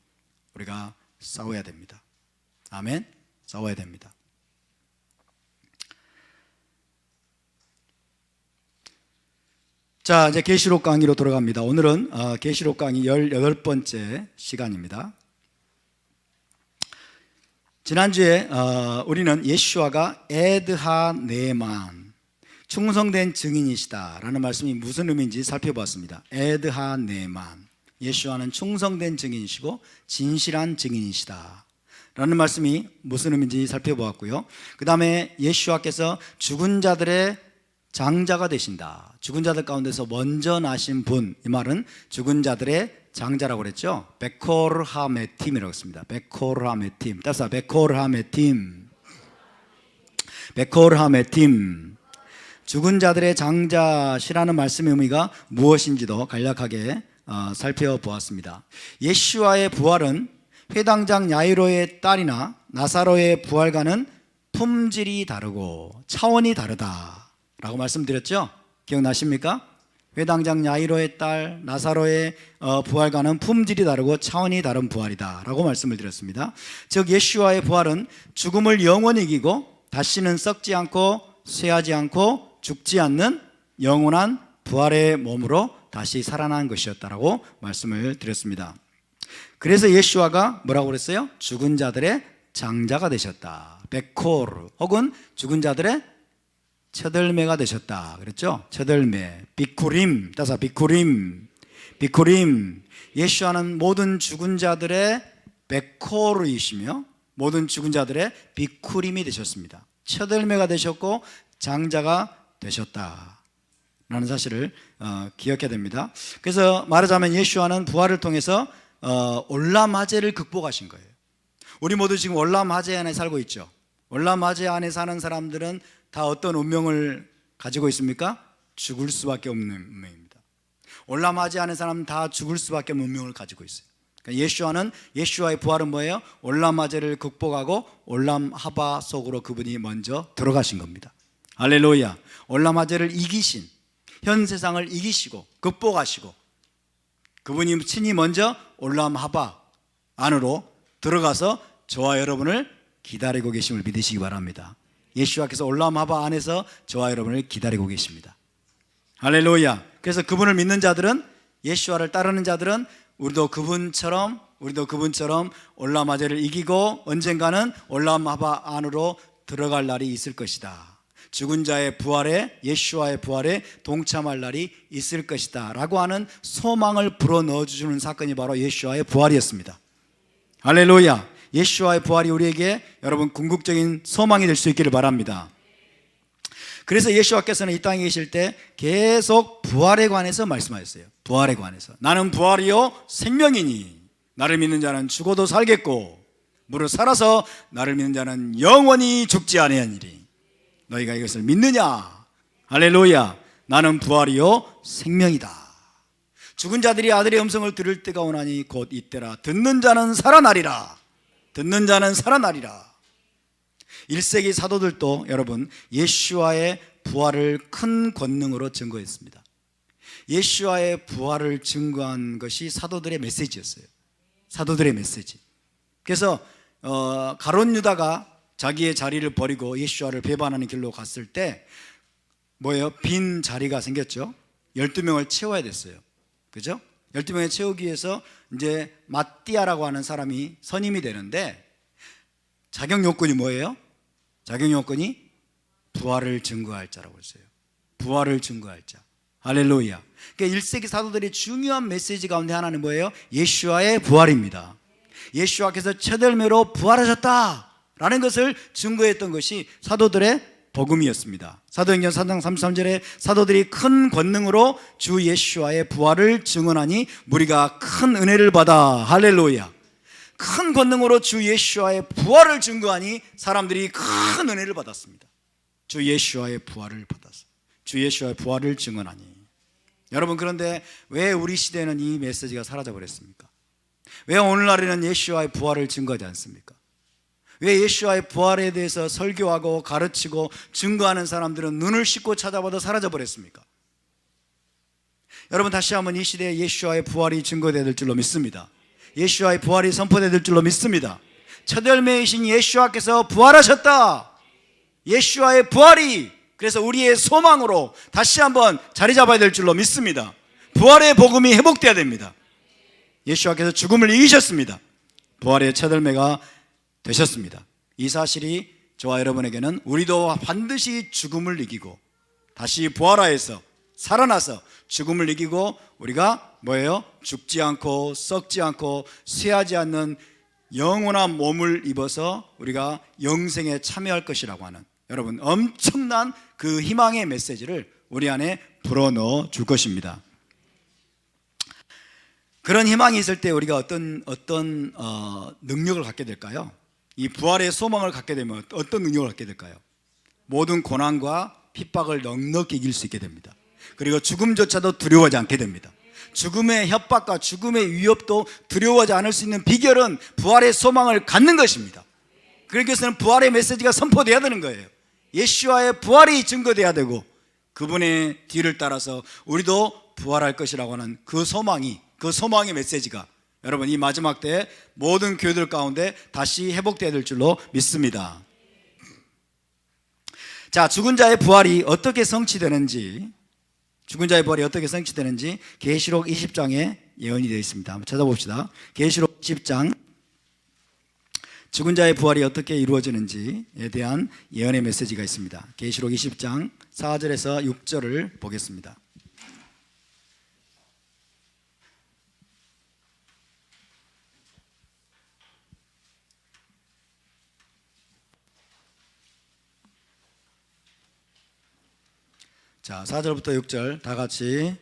[SPEAKER 1] 우리가 싸워야 됩니다. 아멘. 싸워야 됩니다. 자, 이제 계시록 강의로 돌아갑니다. 오늘은 계시록 강의 18번째 시간입니다. 지난주에 우리는 예슈아가 에드하 네만 충성된 증인이시다 라는 말씀이 무슨 의미인지 살펴보았습니다. 에드하 네만, 예슈아는 충성된 증인이시고 진실한 증인이시다 라는 말씀이 무슨 의미인지 살펴보았고요. 그 다음에 예슈아께서 죽은 자들의 장자가 되신다. 죽은 자들 가운데서 먼저 나신 분, 이 말은 죽은 자들의 장자라고 그랬죠. 베코르하메팀이라고 했습니다. 베코르하메팀. 따라서 베코르하메팀. 죽은 자들의 장자시라는 말씀의 의미가 무엇인지도 간략하게 살펴보았습니다. 예슈아의 부활은 회당장 야이로의 딸이나 나사로의 부활과는 품질이 다르고 차원이 다르다 라고 말씀드렸죠? 기억나십니까? 회당장 야이로의 딸 나사로의 부활과는 품질이 다르고 차원이 다른 부활이다 라고 말씀을 드렸습니다. 즉 예슈아의 부활은 죽음을 영원히 이기고 다시는 썩지 않고 쇠하지 않고 죽지 않는 영원한 부활의 몸으로 다시 살아난 것이었다라고 말씀을 드렸습니다. 그래서 예슈아가 뭐라고 그랬어요? 죽은 자들의 장자가 되셨다. 베코르 혹은 죽은 자들의 첫 열매가 되셨다 그랬죠? 첫 열매, 비쿠림. 따서 비쿠림. 예슈아는 모든 죽은 자들의 베코르이시며 모든 죽은 자들의 비쿠림이 되셨습니다. 첫 열매가 되셨고 장자가 되셨다 라는 사실을 기억해야 됩니다. 그래서 말하자면 예슈아는 부활을 통해서 올라마제를 극복하신 거예요. 우리 모두 지금 올라마제 안에 살고 있죠. 올라마제 안에 사는 사람들은 다 어떤 운명을 가지고 있습니까? 죽을 수밖에 없는 운명입니다. 올라마제 안에 사람은 다 죽을 수밖에 없는 운명을 가지고 있어요. 그러니까 예슈아의 부활은 뭐예요? 올라마제를 극복하고 올람하바 속으로 그분이 먼저 들어가신 겁니다. 할렐루야. 올라마제를 이기신, 현 세상을 이기시고 극복하시고 그분이 친히 먼저 올람하바 안으로 들어가서 저와 여러분을 기다리고 계심을 믿으시기 바랍니다. 예수와께서 올람하바 안에서 저와 여러분을 기다리고 계십니다. 할렐루야. 그래서 그분을 믿는 자들은, 예수와를 따르는 자들은 우리도 그분처럼 우리도 그분처럼 올라마제를 이기고 언젠가는 올라마바 안으로 들어갈 날이 있을 것이다. 죽은 자의 부활에, 예수와의 부활에 동참할 날이 있을 것이다 라고 하는 소망을 불어넣어주는 사건이 바로 예수와의 부활이었습니다. 할렐루야. 예수와의 부활이 우리에게 여러분 궁극적인 소망이 될 수 있기를 바랍니다. 그래서 예수와께서는 이 땅에 계실 때 계속 부활에 관해서 말씀하셨어요. 부활에 관해서. 나는 부활이요 생명이니 나를 믿는 자는 죽어도 살겠고 무릇 살아서 나를 믿는 자는 영원히 죽지 아니하니리. 너희가 이것을 믿느냐? 할렐루야. 나는 부활이요 생명이다. 죽은 자들이 아들의 음성을 들을 때가 오나니 곧 이때라. 듣는 자는 살아나리라. 듣는 자는 살아나리라. 1세기 사도들도 여러분 예수와의 부활을 큰 권능으로 증거했습니다. 예수와의 부활을 증거한 것이 사도들의 메시지였어요. 사도들의 메시지. 그래서 가룟 유다가 자기의 자리를 버리고 예수와를 배반하는 길로 갔을 때 뭐예요? 빈 자리가 생겼죠. 12명을 채워야 됐어요. 그죠? 12명을 채우기 위해서 이제 마띠아라고 하는 사람이 선임이 되는데 자격 요건이 뭐예요? 자격 요건이 부활을 증거할 자라고 했어요. 부활을 증거할 자. 할렐루야. 그러니까 1세기 사도들의 중요한 메시지 가운데 하나는 뭐예요? 예수와의 부활입니다. 예수와께서 첫 열매로 부활하셨다 라는 것을 증거했던 것이 사도들의 복음이었습니다. 사도행전 4장 33절에 사도들이 큰 권능으로 주 예수와의 부활을 증언하니 무리가 큰 은혜를 받아. 할렐루야. 큰 권능으로 주 예수와의 부활을 증거하니 사람들이 큰 은혜를 받았습니다. 주 예수와의 부활을 받았어요. 주 예수와의 부활을 증언하니. 여러분, 그런데 왜 우리 시대에는 이 메시지가 사라져 버렸습니까? 왜 오늘날에는 예수와의 부활을 증거하지 않습니까? 왜 예수와의 부활에 대해서 설교하고 가르치고 증거하는 사람들은 눈을 씻고 찾아봐도 사라져 버렸습니까? 여러분, 다시 한번 이 시대에 예수와의 부활이 증거되어야 될 줄로 믿습니다. 예수와의 부활이 선포되어야 될 줄로 믿습니다. 첫 열매이신 예수와께서 부활하셨다. 예수와의 부활이 그래서 우리의 소망으로 다시 한번 자리 잡아야 될 줄로 믿습니다. 부활의 복음이 회복되어야 됩니다. 예수와께서 죽음을 이기셨습니다. 부활의 첫 열매가 되셨습니다. 이 사실이 저와 여러분에게는 우리도 반드시 죽음을 이기고 다시 부활하여서 살아나서 죽음을 이기고 우리가 뭐예요? 죽지 않고 썩지 않고 쇠하지 않는 영원한 몸을 입어서 우리가 영생에 참여할 것이라고 하는 여러분 엄청난 그 희망의 메시지를 우리 안에 불어넣어 줄 것입니다. 그런 희망이 있을 때 우리가 어떤 능력을 갖게 될까요? 이 부활의 소망을 갖게 되면 어떤 능력을 갖게 될까요? 모든 고난과 핍박을 넉넉히 이길 수 있게 됩니다. 그리고 죽음조차도 두려워하지 않게 됩니다. 죽음의 협박과 죽음의 위협도 두려워하지 않을 수 있는 비결은 부활의 소망을 갖는 것입니다. 그러기 위해서는 부활의 메시지가 선포되어야 되는 거예요. 예수와의 부활이 증거되어야 되고 그분의 뒤를 따라서 우리도 부활할 것이라고 하는 그 소망의 메시지가 여러분 이 마지막 때에 모든 교회들 가운데 다시 회복되어야 될 줄로 믿습니다. 자, 죽은 자의 부활이 어떻게 성취되는지 계시록 20장에 예언이 되어 있습니다. 한번 찾아봅시다. 계시록 20장 죽은 자의 부활이 어떻게 이루어지는지에 대한 예언의 메시지가 있습니다. 계시록 20장 4절에서 6절을 보겠습니다. 자, 4절부터 6절 다 같이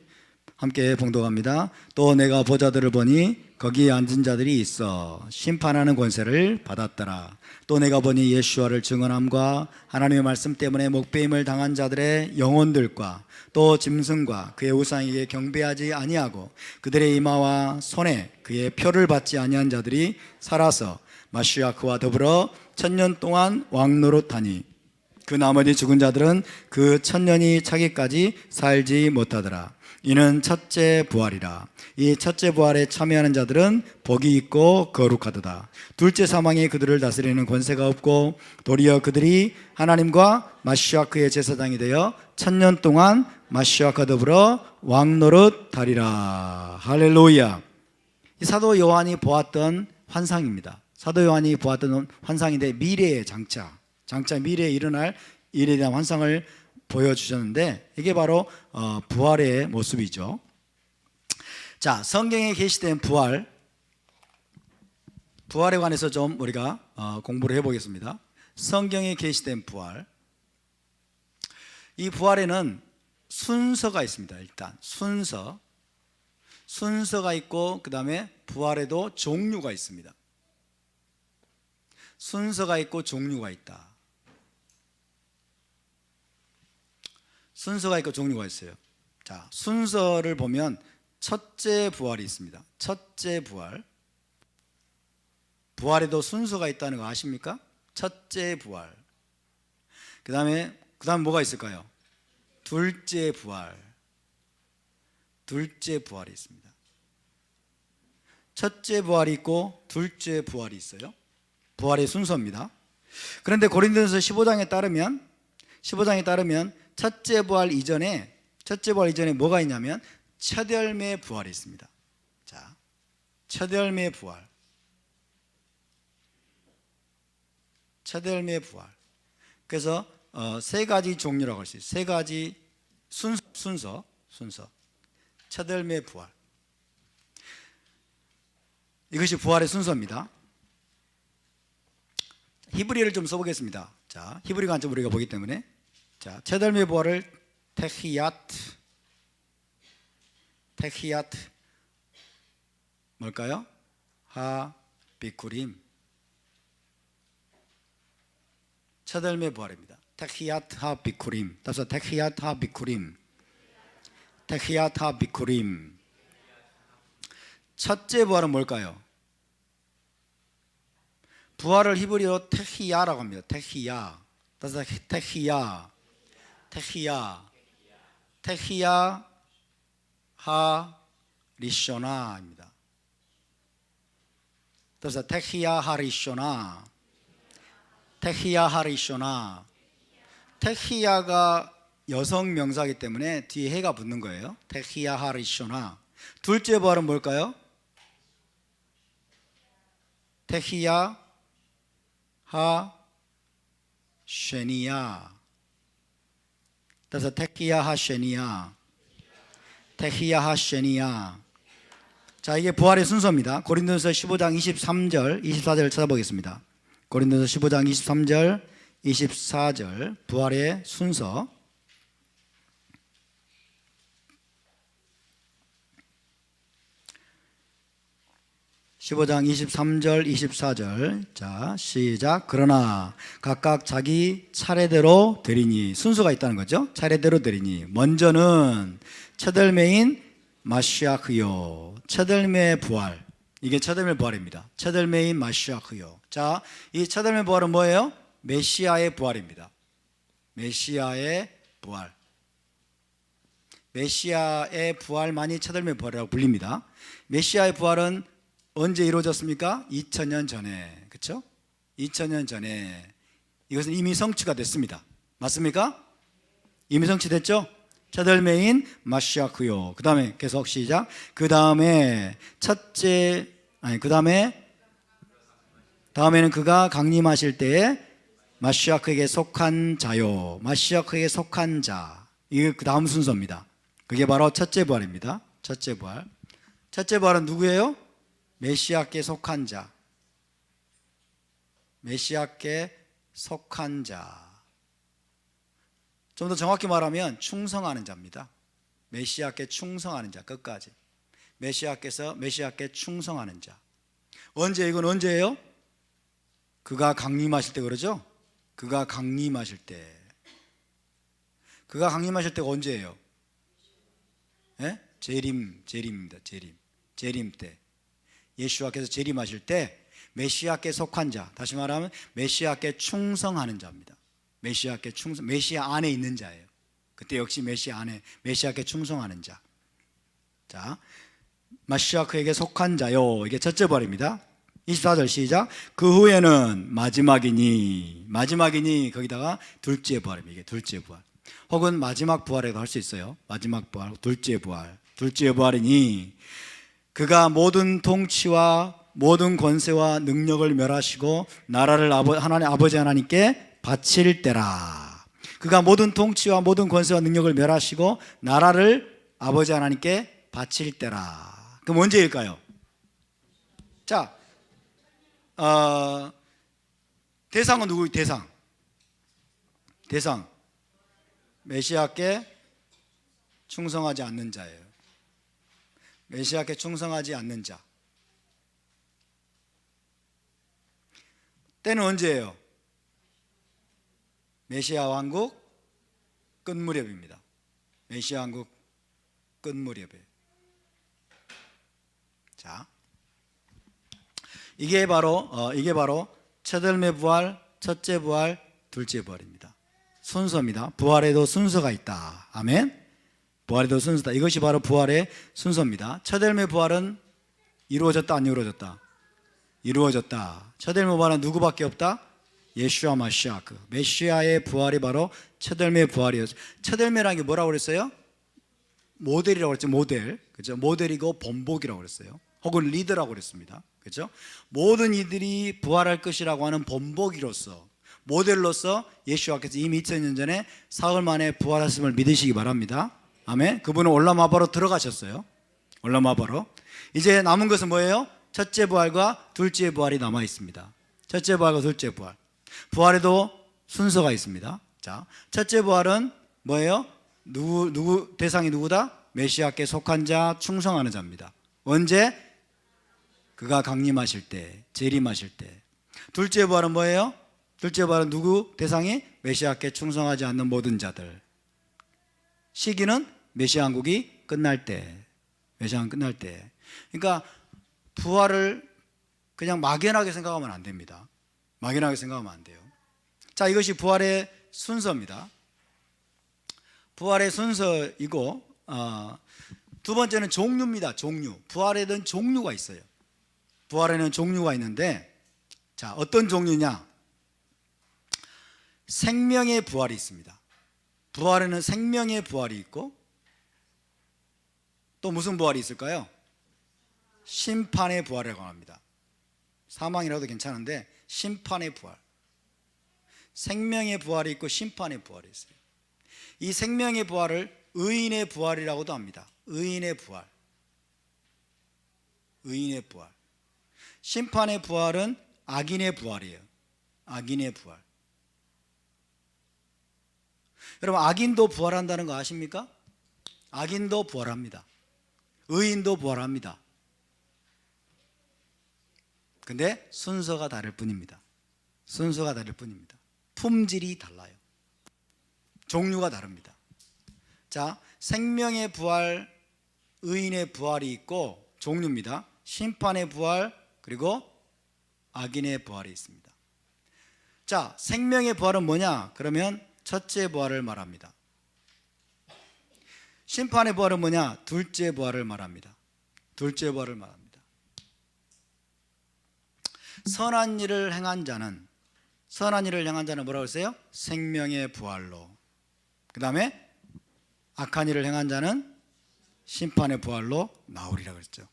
[SPEAKER 1] 함께 봉독합니다. 또 내가 보좌들을 보니 거기에 앉은 자들이 있어 심판하는 권세를 받았더라. 또 내가 보니 예수와를 증언함과 하나님의 말씀 때문에 목배임을 당한 자들의 영혼들과 또 짐승과 그의 우상에게 경배하지 아니하고 그들의 이마와 손에 그의 표를 받지 아니한 자들이 살아서 마시아 그와 더불어 1000년 동안 왕노릇하니 그 나머지 죽은 자들은 그 1000년이 차기까지 살지 못하더라. 이는 첫째 부활이라. 이 첫째 부활에 참여하는 자들은 복이 있고 거룩하도다. 둘째 사망이 그들을 다스리는 권세가 없고 도리어 그들이 하나님과 마시아 그의 제사장이 되어 1000년 동안 마시아와 더불어 왕노릇하리라. 할렐루야. 이 사도 요한이 보았던 환상입니다. 사도 요한이 보았던 환상인데 미래의 장차 미래에 일어날 일에 대한 환상을 보여주셨는데 이게 바로 부활의 모습이죠. 자, 성경에 게시된 부활에 관해서 좀 우리가 공부를 해보겠습니다. 성경에 게시된 부활, 이 부활에는 순서가 있습니다. 일단 순서가 있고 그 다음에 부활에도 종류가 있습니다. 순서가 있고 종류가 있다. 순서가 있고 종류가 있어요. 자, 순서를 보면 첫째 부활이 있습니다. 첫째 부활. 부활에도 순서가 있다는 거 아십니까? 첫째 부활. 그 다음에 뭐가 있을까요? 둘째 부활. 둘째 부활이 있습니다. 첫째 부활이 있고 둘째 부활이 있어요. 부활의 순서입니다. 그런데 고린도전서 15장에 따르면 첫째 부활 이전에 뭐가 있냐면 첫 열매 부활이 있습니다. 자, 첫 열매 부활. 첫 열매 부활. 그래서 세 가지 종류라고 할 수 있어요. 세 가지 순서. 첫 열매 부활. 이것이 부활의 순서입니다. 히브리어를 좀 써보겠습니다. 자, 히브리가 한점 우리가 보기 때문에, 자, 첫 열매 부활을 테히야트 뭘까요? 하 비쿠림. 첫 열매 부활입니다. 테히야트 하 비쿠림. 따라서 테히야트 하 비쿠림. 테히야트 하 비쿠림. 첫째 부활은 뭘까요? 부활을 히브리어로 테히야라고 합니다. 테히야. 따라서 테히야 하 리쇼나입니다. 따라서 테히야 하 리쇼나. 테히야가 여성 명사이기 때문에 뒤에 해가 붙는 거예요. 테히야 하 리쇼나. 둘째 부활은 뭘까요? 테히야 하 쉐니야. 따라서 테히야 하 쉐니야. 자, 이게 부활의 순서입니다. 고린도전서 15장 23절 24절을 찾아보겠습니다. 고린도전서 15장 23절 24절 부활의 순서. (15장) 23절 24절. 자, 시작. 그러나 각각 자기 차례대로 되리니. 순서가 있다는 거죠. 차례대로 되리니 먼저는 첫열매인 마시아흐요. 첫열매 부활. 이게 첫열매 부활입니다. 첫열매인 마시아흐요. 자, 이 첫열매 부활은 뭐예요? 메시아의 부활입니다. 메시아의 부활. 메시아의 부활만이 첫열매 부활이라고 불립니다. 메시아의 부활은 언제 이루어졌습니까? 2000년 전에. 그렇죠? 2000년 전에. 이것은 이미 성취가 됐습니다. 맞습니까? 이미 성취됐죠? 첫 열매인 마시아크요. 그 다음에 계속 시작. 그 다음에는 그가 강림하실 때에 마시아크에게 속한 자요. 마시아크에게 속한 자. 이게 그 다음 순서입니다. 그게 바로 첫째 부활입니다. 첫째 부활. 첫째 부활은 누구예요? 메시아께 속한 자. 메시아께 속한 자. 좀 더 정확히 말하면 충성하는 자입니다. 메시아께 충성하는 자. 끝까지 메시아께 충성하는 자. 이건 언제예요? 그가 강림하실 때. 그러죠? 그가 강림하실 때가 언제예요? 예? 재림입니다. 재림 때. 예수와께서 재림하실 때 메시아께 속한 자, 다시 말하면 메시아께 충성하는 자입니다. 메시아께 충성, 메시아 안에 있는 자예요. 그때 역시 메시아께 충성하는 자. 자, 마시아크에게 속한 자요. 이게 첫째 부활입니다. 24절 시작. 그 후에는 마지막이니 거기다가 둘째 부활입니다. 이게 둘째 부활. 혹은 마지막 부활이라고 할 수 있어요. 마지막 부활, 둘째 부활이니 그가 모든 통치와 모든 권세와 능력을 멸하시고 나라를 하나님 아버지 하나님께 바칠 때라. 그가 모든 통치와 모든 권세와 능력을 멸하시고 나라를 아버지 하나님께 바칠 때라. 그럼 언제일까요? 자, 대상은 누구? 대상 메시아께 충성하지 않는 자예요. 메시아께 충성하지 않는 자. 때는 언제예요? 메시아 왕국 끝 무렵입니다. 메시아 왕국 끝 무렵에. 자, 이게 바로 첫 열매 부활, 첫째 부활, 둘째 부활입니다. 순서입니다. 부활에도 순서가 있다. 아멘. 부활에도 순서다. 이것이 바로 부활의 순서입니다. 첫 열매 부활은 이루어졌다, 안 이루어졌다? 이루어졌다. 첫 열매 부활은 누구밖에 없다? 예슈아 마시아크, 메시아의 부활이 바로 첫 열매 부활이었어요. 첫 열매라는 게 뭐라고 그랬어요? 모델이라고 그랬죠. 모델. 그죠? 모델이고 본보기라고 그랬어요. 혹은 리더라고 그랬습니다. 그죠? 모든 이들이 부활할 것이라고 하는 본보기로서, 모델로서 예수와께서 이미 2000년 전에 사흘 만에 부활하심을 믿으시기 바랍니다. 아멘. 그분은 올라마바로 들어가셨어요. 올라마바로. 이제 남은 것은 뭐예요? 첫째 부활과 둘째 부활이 남아 있습니다. 첫째 부활과 둘째 부활. 부활에도 순서가 있습니다. 자, 첫째 부활은 뭐예요? 누구 대상이 누구다? 메시아께 속한 자, 충성하는 자입니다. 언제? 그가 강림하실 때, 재림하실 때. 둘째 부활은 뭐예요? 둘째 부활은 누구 대상이? 메시아께 충성하지 않는 모든 자들. 시기는 메시아 왕국이 끝날 때. 메시아 왕국 끝날 때. 그러니까 부활을 그냥 막연하게 생각하면 안 됩니다. 막연하게 생각하면 안 돼요. 자, 이것이 부활의 순서입니다. 부활의 순서이고, 두 번째는 종류입니다. 종류. 부활에는 종류가 있어요. 부활에는 종류가 있는데, 자, 어떤 종류냐? 생명의 부활이 있습니다. 부활에는 생명의 부활이 있고, 또 무슨 부활이 있을까요? 심판의 부활이라고 합니다. 사망이라도 괜찮은데 심판의 부활. 생명의 부활이 있고 심판의 부활이 있어요. 이 생명의 부활을 의인의 부활이라고도 합니다. 의인의 부활. 의인의 부활. 심판의 부활은 악인의 부활이에요. 악인의 부활. 여러분, 악인도 부활한다는 거 아십니까? 악인도 부활합니다. 의인도 부활합니다. 근데 순서가 다를 뿐입니다. 순서가 다를 뿐입니다. 품질이 달라요. 종류가 다릅니다. 자, 생명의 부활, 의인의 부활이 있고 종류입니다. 심판의 부활, 그리고 악인의 부활이 있습니다. 자, 생명의 부활은 뭐냐? 그러면 첫째 부활을 말합니다. 심판의 부활은 뭐냐? 둘째 부활을 말합니다. 둘째 부활을 말합니다. 선한 일을 행한 자는 뭐라고 했어요? 생명의 부활로. 그 다음에 악한 일을 행한 자는 심판의 부활로 나오리라 그랬죠.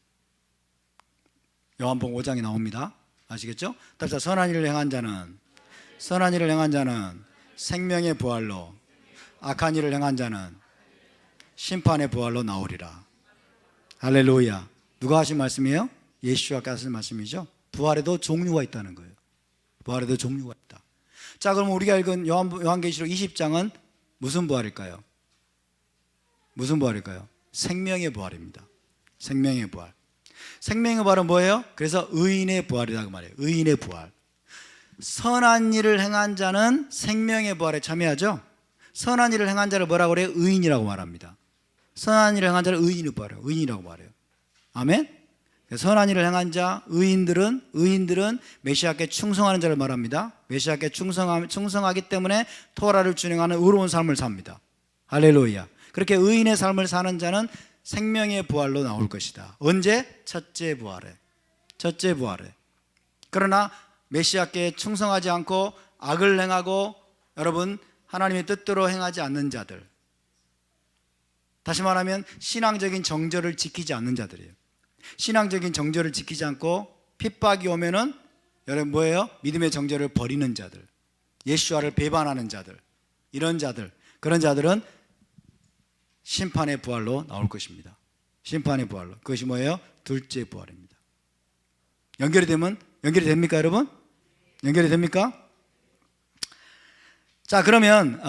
[SPEAKER 1] 요한복음 5장에 나옵니다. 아시겠죠? 답사 선한 일을 행한 자는 생명의 부활로, 악한 일을 행한 자는 심판의 부활로 나오리라. 할렐루야. 누가 하신 말씀이에요? 예수와께서 하신 말씀이죠. 부활에도 종류가 있다는 거예요. 부활에도 종류가 있다. 자, 그럼 우리가 읽은 요한계시록 20장은 무슨 부활일까요? 무슨 부활일까요? 생명의 부활입니다. 생명의 부활. 생명의 부활은 뭐예요? 그래서 의인의 부활이라고 말해요. 의인의 부활. 선한 일을 행한 자는 생명의 부활에 참여하죠. 선한 일을 행한 자를 뭐라고 그래요? 의인이라고 말합니다. 선한 일을 행한 자를 의인이라고 말해요. 아멘? 선한 일을 행한 자, 의인들은 메시아께 충성하는 자를 말합니다. 메시아께 충성하기 때문에 토라를 준행하는 의로운 삶을 삽니다. 할렐루야. 그렇게 의인의 삶을 사는 자는 생명의 부활로 나올 것이다. 언제? 첫째 부활에. 그러나 메시아께 충성하지 않고 악을 행하고, 여러분, 하나님의 뜻대로 행하지 않는 자들, 다시 말하면 신앙적인 정절을 지키지 않는 자들이에요. 신앙적인 정절을 지키지 않고 핍박이 오면은 여러분 뭐예요? 믿음의 정절을 버리는 자들, 예수와를 배반하는 자들, 이런 자들, 그런 자들은 심판의 부활로 나올 것입니다. 심판의 부활로. 그것이 뭐예요? 둘째 부활입니다. 연결이 됩니까 여러분? 연결이 됩니까? 자, 그러면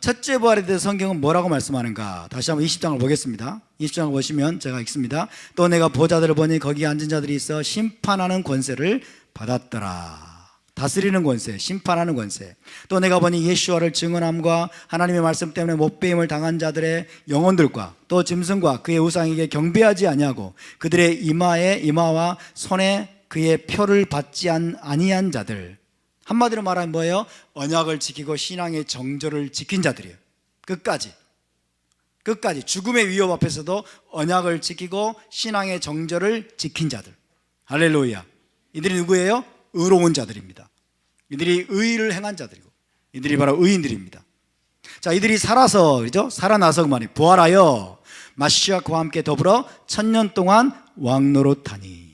[SPEAKER 1] 첫째 부활에 대해서 성경은 뭐라고 말씀하는가? 다시 한번 20장을 보겠습니다. 20장을 보시면 제가 읽습니다. 또 내가 보좌들을 보니 거기 앉은 자들이 있어 심판하는 권세를 받았더라. 다스리는 권세, 심판하는 권세. 또 내가 보니 예수와를 증언함과 하나님의 말씀 때문에 못배임을 당한 자들의 영혼들과 또 짐승과 그의 우상에게 경배하지 아니하고 그들의 이마와 손에 그의 표를 받지 아니한 자들. 한마디로 말하면 뭐예요? 언약을 지키고 신앙의 정절을 지킨 자들이에요. 끝까지 죽음의 위협 앞에서도 언약을 지키고 신앙의 정절을 지킨 자들. 할렐루야. 이들이 누구예요? 의로운 자들입니다. 이들이 의를 행한 자들이고 이들이 바로 의인들입니다. 자, 이들이 살아나서 그만이 부활하여 마시아 그와 함께 더불어 1000년 동안 왕노릇하니.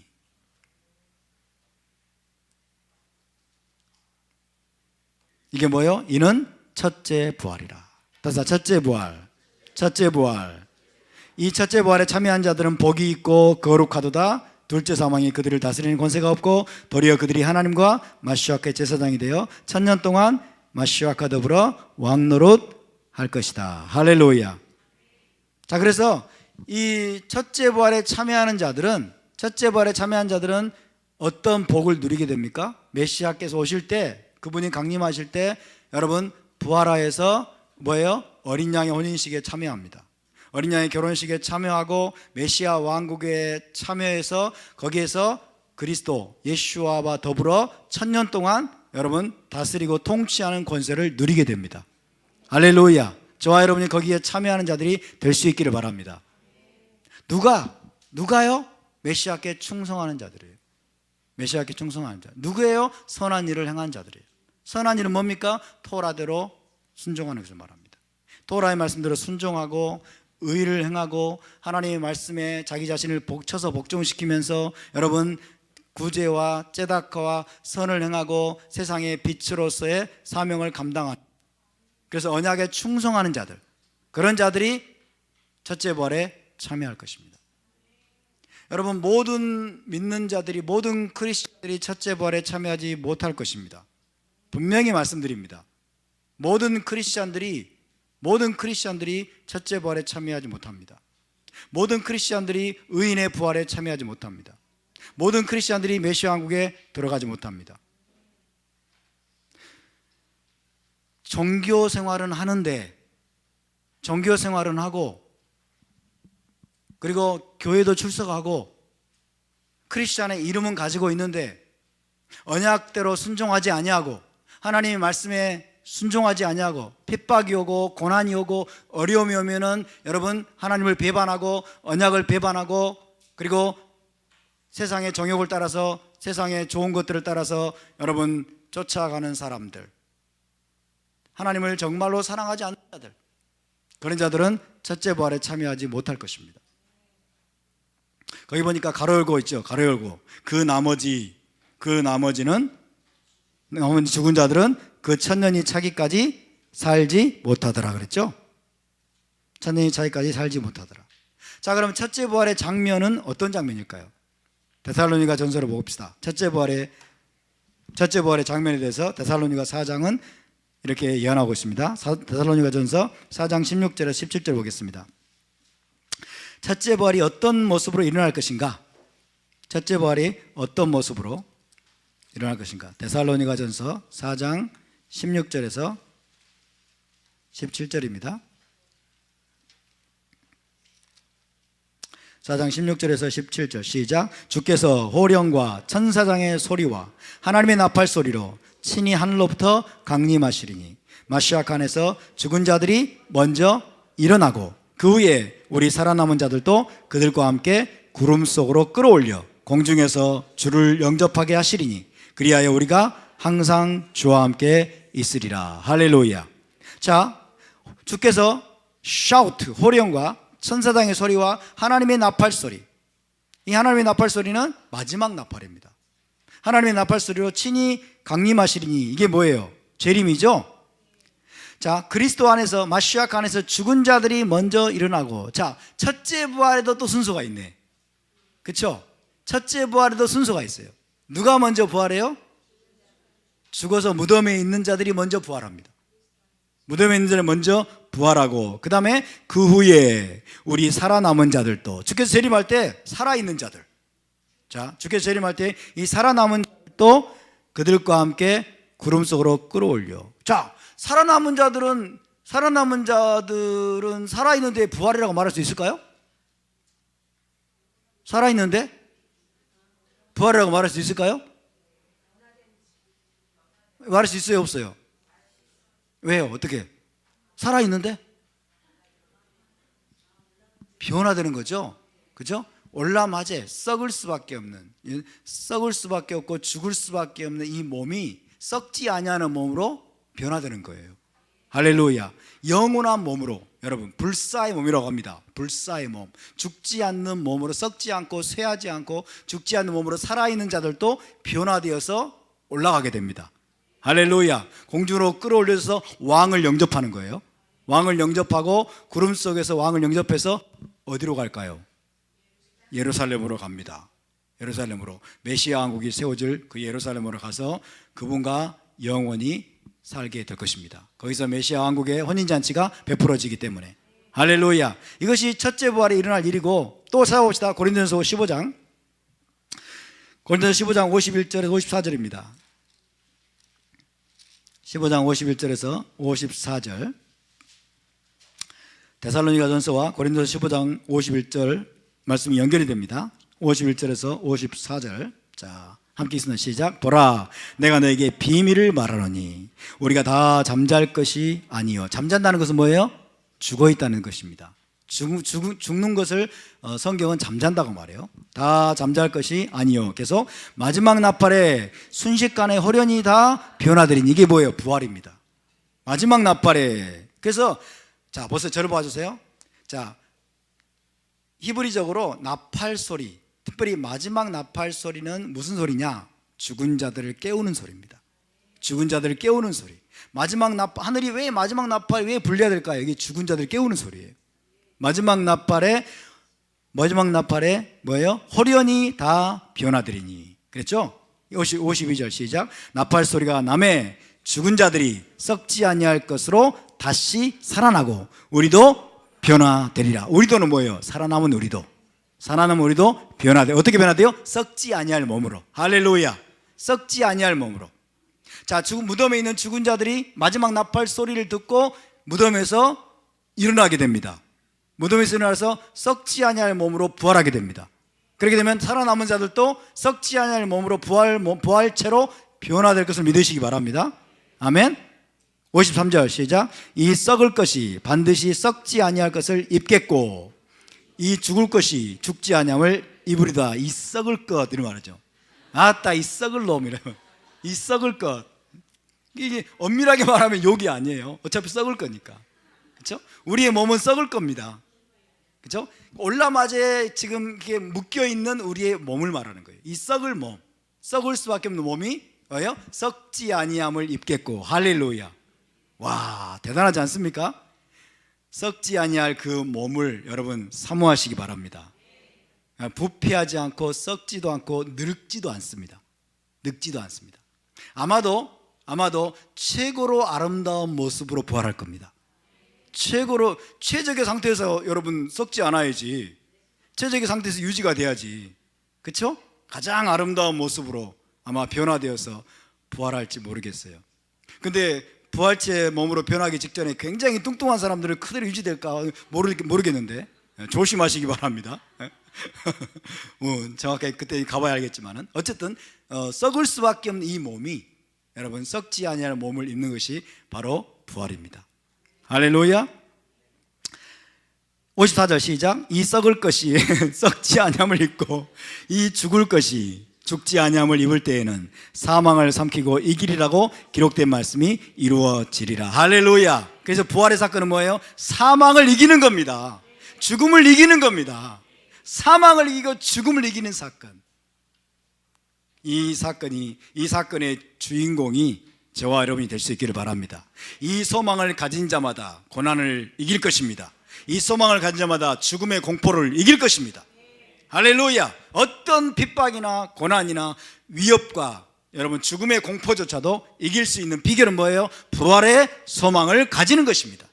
[SPEAKER 1] 이게 뭐예요? 이는 첫째 부활이라. 따라서 첫째 부활. 이 첫째 부활에 참여한 자들은 복이 있고 거룩하도다. 둘째 사망이 그들을 다스리는 권세가 없고 도리어 그들이 하나님과 마시아의 제사장이 되어 1000년 동안 마시아와 더불어 왕노릇 할 것이다. 할렐루야. 자, 그래서 이 첫째 부활에 참여하는 자들은 어떤 복을 누리게 됩니까? 메시아께서 오실 때, 그분이 강림하실 때 여러분 부활하여서 뭐예요? 어린 양의 혼인식에 참여합니다. 어린 양의 결혼식에 참여하고 메시아 왕국에 참여해서 거기에서 그리스도 예수와 더불어 1000년 동안 여러분 다스리고 통치하는 권세를 누리게 됩니다. 할렐루야. 저와 여러분이 거기에 참여하는 자들이 될 수 있기를 바랍니다. 누가요? 메시아께 충성하는 자들이에요. 메시아께 충성하는 자. 누구예요? 선한 일을 행한 자들이에요. 선한 일은 뭡니까? 토라대로 순종하는 것을 말합니다. 토라의 말씀대로 순종하고 의를 행하고 하나님의 말씀에 자기 자신을 쳐서 복종시키면서 여러분 구제와 째다카와 선을 행하고 세상의 빛으로서의 사명을 감당하는, 그래서 언약에 충성하는 자들, 그런 자들이 첫째 부활에 참여할 것입니다. 여러분 모든 믿는 자들이, 모든 크리스천들이 첫째 부활에 참여하지 못할 것입니다. 분명히 말씀드립니다. 모든 크리스천들이 첫째 부활에 참여하지 못합니다. 모든 크리스천들이 의인의 부활에 참여하지 못합니다. 모든 크리스천들이 메시아 왕국에 들어가지 못합니다. 종교 생활은 하고 그리고 교회도 출석하고 크리스천의 이름은 가지고 있는데 언약대로 순종하지 아니하고 하나님의 말씀에 순종하지 아니하고 핍박이 오고 고난이 오고 어려움이 오면은 여러분 하나님을 배반하고 언약을 배반하고 그리고 세상의 정욕을 따라서 세상의 좋은 것들을 따라서 여러분 쫓아가는 사람들, 하나님을 정말로 사랑하지 않는 자들, 그런 자들은 첫째 부활에 참여하지 못할 것입니다. 거기 보니까 가로 열고 있죠. 가로 열고 그 나머지는 죽은 자들은 그 1000년이 차기까지 살지 못하더라 그랬죠. 1000년이 차기까지 살지 못하더라. 자, 그럼 첫째 부활의 장면은 어떤 장면일까요? 데살로니가 전서를 봅시다. 첫째 부활의 장면에 대해서 데살로니가 4장은 이렇게 예언하고 있습니다. 데살로니가 전서 4장 16절에서 17절 보겠습니다. 첫째 부활이 어떤 모습으로 일어날 것인가? 첫째 부활이 어떤 모습으로 일어날 것인가? 데살로니가 전서 4장 16절에서 17절입니다. 4장 16절에서 17절 시작. 주께서 호령과 천사장의 소리와 하나님의 나팔 소리로 친히 하늘로부터 강림하시리니 마시아 칸에서 죽은 자들이 먼저 일어나고 그 후에 우리 살아남은 자들도 그들과 함께 구름 속으로 끌어올려 공중에서 주를 영접하게 하시리니 그리하여 우리가 항상 주와 함께 있으리라. 할렐루야. 자, 주께서 샤우트, 호령과 천사장의 소리와 하나님의 나팔 소리, 이 하나님의 나팔 소리는 마지막 나팔입니다. 하나님의 나팔 소리로 친히 강림하시리니, 이게 뭐예요? 재림이죠. 자, 그리스도 안에서, 마시아크 안에서 죽은 자들이 먼저 일어나고, 자, 첫째 부활에도 또 순서가 있네. 그렇죠? 첫째 부활에도 순서가 있어요. 누가 먼저 부활해요? 죽어서 무덤에 있는 자들이 먼저 부활합니다. 무덤에 있는 자들이 먼저 부활하고, 그 다음에 그 후에 우리 살아남은 자들도, 주께서 재림할 때 살아있는 자들, 자, 주께서 재림할 때 이 살아남은 자들도 그들과 함께 구름 속으로 끌어올려. 자, 살아남은 자들은 살아있는데 부활이라고 말할 수 있을까요? 살아있는데 부활이라고 말할 수 있을까요? 말할 수 있어요, 없어요? 왜요? 어떻게? 살아있는데? 변화되는 거죠. 그죠? 올라마제 썩을 수밖에 없고 죽을 수밖에 없는 이 몸이 썩지 아니하는 몸으로 변화되는 거예요. 할렐루야. 영원한 몸으로, 여러분, 불사의 몸이라고 합니다. 불사의 몸, 죽지 않는 몸으로, 썩지 않고 쇠하지 않고 죽지 않는 몸으로 살아있는 자들도 변화되어서 올라가게 됩니다. 할렐루야. 공중으로 끌어올려서 왕을 영접하는 거예요. 왕을 영접하고 구름 속에서 왕을 영접해서 어디로 갈까요? 예루살렘으로 갑니다. 예루살렘으로, 메시아 왕국이 세워질 그 예루살렘으로 가서 그분과 영원히 살게 될 것입니다. 거기서 메시아 왕국의 혼인잔치가 베풀어지기 때문에. 할렐루야. 이것이 첫째 부활에 일어날 일이고, 또 찾아봅시다. 고린도전서 15장 51절에서 54절입니다. 15장 51절에서 54절. 데살로니가전서와 고린도서 15장 51절 말씀이 연결이 됩니다. 51절에서 54절. 자, 함께 있으면 시작. 보라, 내가 너에게 비밀을 말하노니 우리가 다 잠잘 것이 아니요. 잠잔다는 것은 뭐예요? 죽어 있다는 것입니다. 죽는 것을 성경은 잠잔다고 말해요. 다 잠잘 것이 아니요. 계속 마지막 나팔에 순식간에 홀연히 다 변화되리니, 이게 뭐예요? 부활입니다. 마지막 나팔에. 그래서 자, 벌써 저를 봐주세요. 자, 히브리적으로 나팔 소리, 특별히 마지막 나팔 소리는 무슨 소리냐? 죽은 자들을 깨우는 소리입니다. 죽은 자들을 깨우는 소리. 마지막 나팔, 하늘이 왜 마지막 나팔 왜 불려야 될까요? 이게 죽은 자들을 깨우는 소리예요. 마지막 나팔에 뭐예요? 홀연히 다 변화되리니. 그랬죠? 52절 시작. 나팔 소리가 나매 죽은 자들이 썩지 아니할 것으로 다시 살아나고 우리도 변화되리라. 우리도는 뭐예요? 살아남은 우리도 변화돼. 어떻게 변화돼요? 썩지 아니할 몸으로. 할렐루야. 썩지 아니할 몸으로. 자, 무덤에 있는 죽은 자들이 마지막 나팔 소리를 듣고 무덤에서 일어나게 됩니다. 무덤에서 일어나서 썩지 아니할 몸으로 부활하게 됩니다. 그렇게 되면 살아남은 자들도 썩지 아니할 몸으로 부활체로 변화될 것을 믿으시기 바랍니다. 아멘. 53절 시작. 이 썩을 것이 반드시 썩지 아니할 것을 입겠고 이 죽을 것이 죽지 아니함을 입으리다. 이 썩을 것, 이런 말이죠. 아따, 이 썩을 놈이라면, 이 썩을 것. 이게 엄밀하게 말하면 욕이 아니에요. 어차피 썩을 거니까. 그렇죠? 우리의 몸은 썩을 겁니다. 그렇죠? 올라마제 지금 이게 묶여 있는 우리의 몸을 말하는 거예요. 이 썩을 몸, 썩을 수밖에 없는 몸이 뭐예요? 썩지 아니함을 입겠고. 할렐루야. 와, 대단하지 않습니까? 썩지 아니할 그 몸을 여러분 사모하시기 바랍니다. 부패하지 않고 썩지도 않고 늙지도 않습니다. 아마도 최고로 아름다운 모습으로 부활할 겁니다. 최적의 상태에서 여러분 썩지 않아야지. 최적의 상태에서 유지가 돼야지. 그렇죠? 가장 아름다운 모습으로 아마 변화되어서 부활할지 모르겠어요. 근데 부활체 몸으로 변하기 직전에 굉장히 뚱뚱한 사람들은 그대로 유지될까 모르겠는데 조심하시기 바랍니다. 정확하게 그때 가봐야 알겠지만은 어쨌든 썩을 수밖에 없는 이 몸이 여러분 썩지 아니할 몸을 입는 것이 바로 부활입니다. 할렐루야. 54절 시작. 이 썩을 것이 썩지 아니함을 입고 이 죽을 것이 죽지 아니함을 입을 때에는 사망을 삼키고 이기리라고 기록된 말씀이 이루어지리라. 할렐루야. 그래서 부활의 사건은 뭐예요? 사망을 이기는 겁니다. 죽음을 이기는 겁니다. 사망을 이기고 죽음을 이기는 사건. 이 사건의 주인공이 저와 여러분이 될 수 있기를 바랍니다. 이 소망을 가진 자마다 고난을 이길 것입니다. 이 소망을 가진 자마다 죽음의 공포를 이길 것입니다. 할렐루야. 어떤 핍박이나 고난이나 위협과 여러분 죽음의 공포조차도 이길 수 있는 비결은 뭐예요? 부활의 소망을 가지는 것입니다.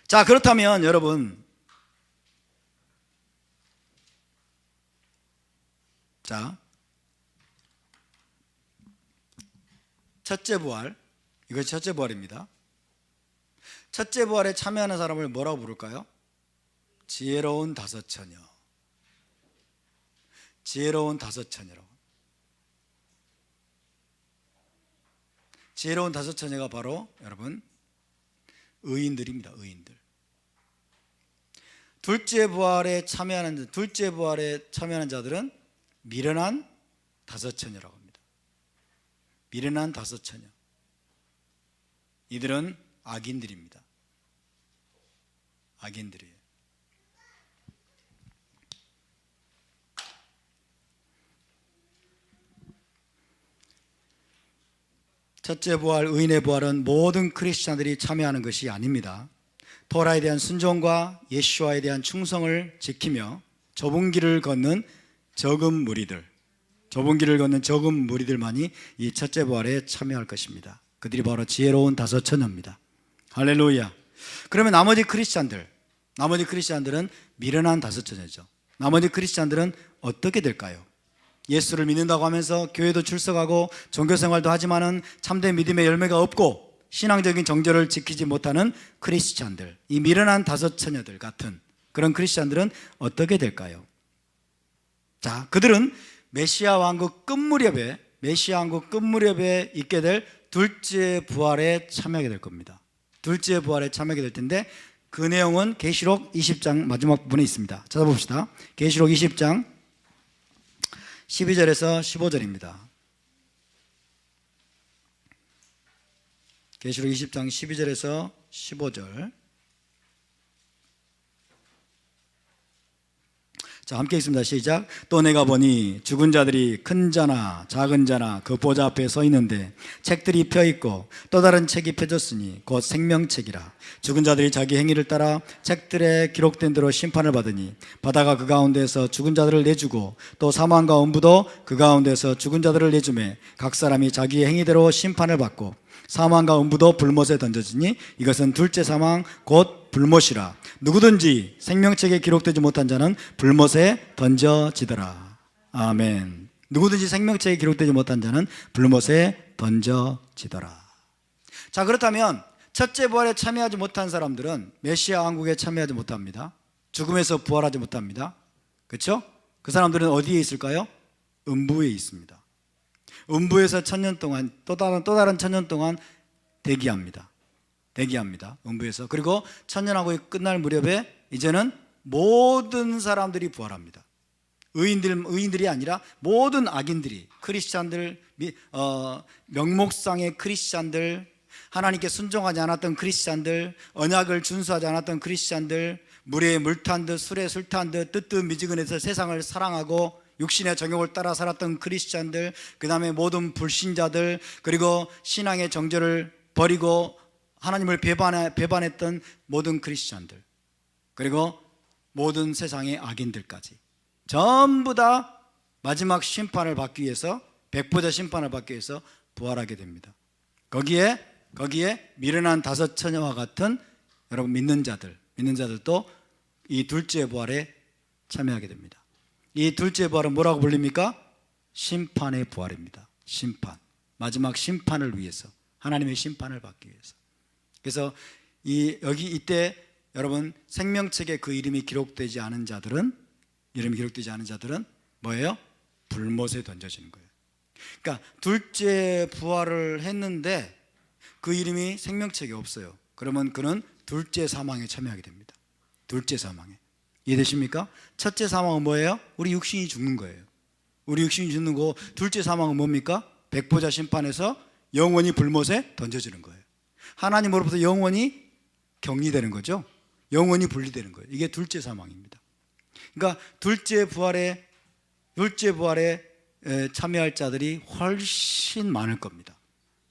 [SPEAKER 1] 자, 그렇다면 여러분, 자, 첫째 부활, 이것이 첫째 부활입니다. 첫째 부활에 참여하는 사람을 뭐라고 부를까요? 지혜로운 다섯 처녀. 지혜로운 다섯 처녀라고. 지혜로운 다섯 처녀가 바로 여러분 의인들입니다. 의인들. 둘째 부활에 참여하는 자들은 미련한 다섯 처녀라고 합니다. 미련한 다섯 처녀. 이들은 악인들입니다. 악인들이에요. 첫째 부활, 의인의 부활은 모든 크리스찬들이 참여하는 것이 아닙니다. 토라에 대한 순종과 예수와에 대한 충성을 지키며 좁은 길을 걷는 적은 무리들만이 이 첫째 부활에 참여할 것입니다. 그들이 바로 지혜로운 다섯 처녀입니다. 할렐루야. 그러면 나머지 크리스찬들은 미련한 다섯 처녀죠. 나머지 크리스찬들은 어떻게 될까요? 예수를 믿는다고 하면서 교회도 출석하고 종교생활도 하지만은 참된 믿음의 열매가 없고 신앙적인 정절을 지키지 못하는 크리스찬들, 이 미련한 다섯 처녀들 같은 그런 크리스찬들은 어떻게 될까요? 자, 그들은 메시아 왕국 끝무렵에 있게 될 둘째 부활에 참여하게 될 겁니다. 둘째 부활에 참여하게 될 텐데 그 내용은 계시록 20장 마지막 부분에 있습니다. 찾아봅시다. 계시록 20장 12절에서 15절입니다. 계시록 20장 12절에서 15절. 자, 함께 읽습니다. 시작. 또 내가 보니 죽은 자들이 큰 자나 작은 자나 그 보좌 앞에 서 있는데 책들이 펴 있고 또 다른 책이 펴졌으니 곧 생명책이라. 죽은 자들이 자기 행위를 따라 책들에 기록된 대로 심판을 받으니 바다가 그 가운데에서 죽은 자들을 내주고 또 사망과 음부도 그 가운데에서 죽은 자들을 내주매 각 사람이 자기 행위대로 심판을 받고 사망과 음부도 불못에 던져지니 이것은 둘째 사망 곧 불못이라. 누구든지 생명책에 기록되지 못한 자는 불못에 던져지더라. 아멘. 누구든지 생명책에 기록되지 못한 자는 불못에 던져지더라. 자, 그렇다면 첫째 부활에 참여하지 못한 사람들은 메시아 왕국에 참여하지 못합니다. 죽음에서 부활하지 못합니다. 그렇죠? 그 사람들은 어디에 있을까요? 음부에 있습니다. 음부에서 1000년 동안 또 다른 1000년 동안 대기합니다. 음부에서. 그리고 1000년하고 끝날 무렵에 이제는 모든 사람들이 부활합니다. 의인들이 아니라 모든 악인들이, 크리스찬들, 명목상의 크리스찬들, 하나님께 순종하지 않았던 크리스찬들, 언약을 준수하지 않았던 크리스찬들, 물에 물 탄 듯 술에 술 탄 듯 뜨뜻미지근해서 세상을 사랑하고 육신의 정욕을 따라 살았던 크리스찬들, 그 다음에 모든 불신자들, 그리고 신앙의 정절을 버리고 하나님을 배반했던 모든 크리스찬들, 그리고 모든 세상의 악인들까지 전부 다 마지막 심판을 받기 위해서, 백보자 심판을 받기 위해서 부활하게 됩니다. 거기에 미련한 다섯 처녀와 같은 여러분 믿는자들도 이 둘째 부활에 참여하게 됩니다. 이 둘째 부활은 뭐라고 불립니까? 심판의 부활입니다. 심판, 마지막 심판을 위해서, 하나님의 심판을 받기 위해서. 그래서 이때 여러분 생명책에 그 이름이 기록되지 않은 자들은 뭐예요? 불못에 던져지는 거예요. 그러니까 둘째 부활을 했는데 그 이름이 생명책에 없어요. 그러면 그는 둘째 사망에 참여하게 됩니다. 둘째 사망에. 이해되십니까? 첫째 사망은 뭐예요? 우리 육신이 죽는 거예요. 우리 육신이 죽는 거. 둘째 사망은 뭡니까? 백보자 심판에서 영원히 불못에 던져지는 거예요. 하나님으로부터 영원히 격리되는 거죠. 영원히 분리되는 거예요. 이게 둘째 사망입니다. 그러니까 둘째 부활에 참여할 자들이 훨씬 많을 겁니다.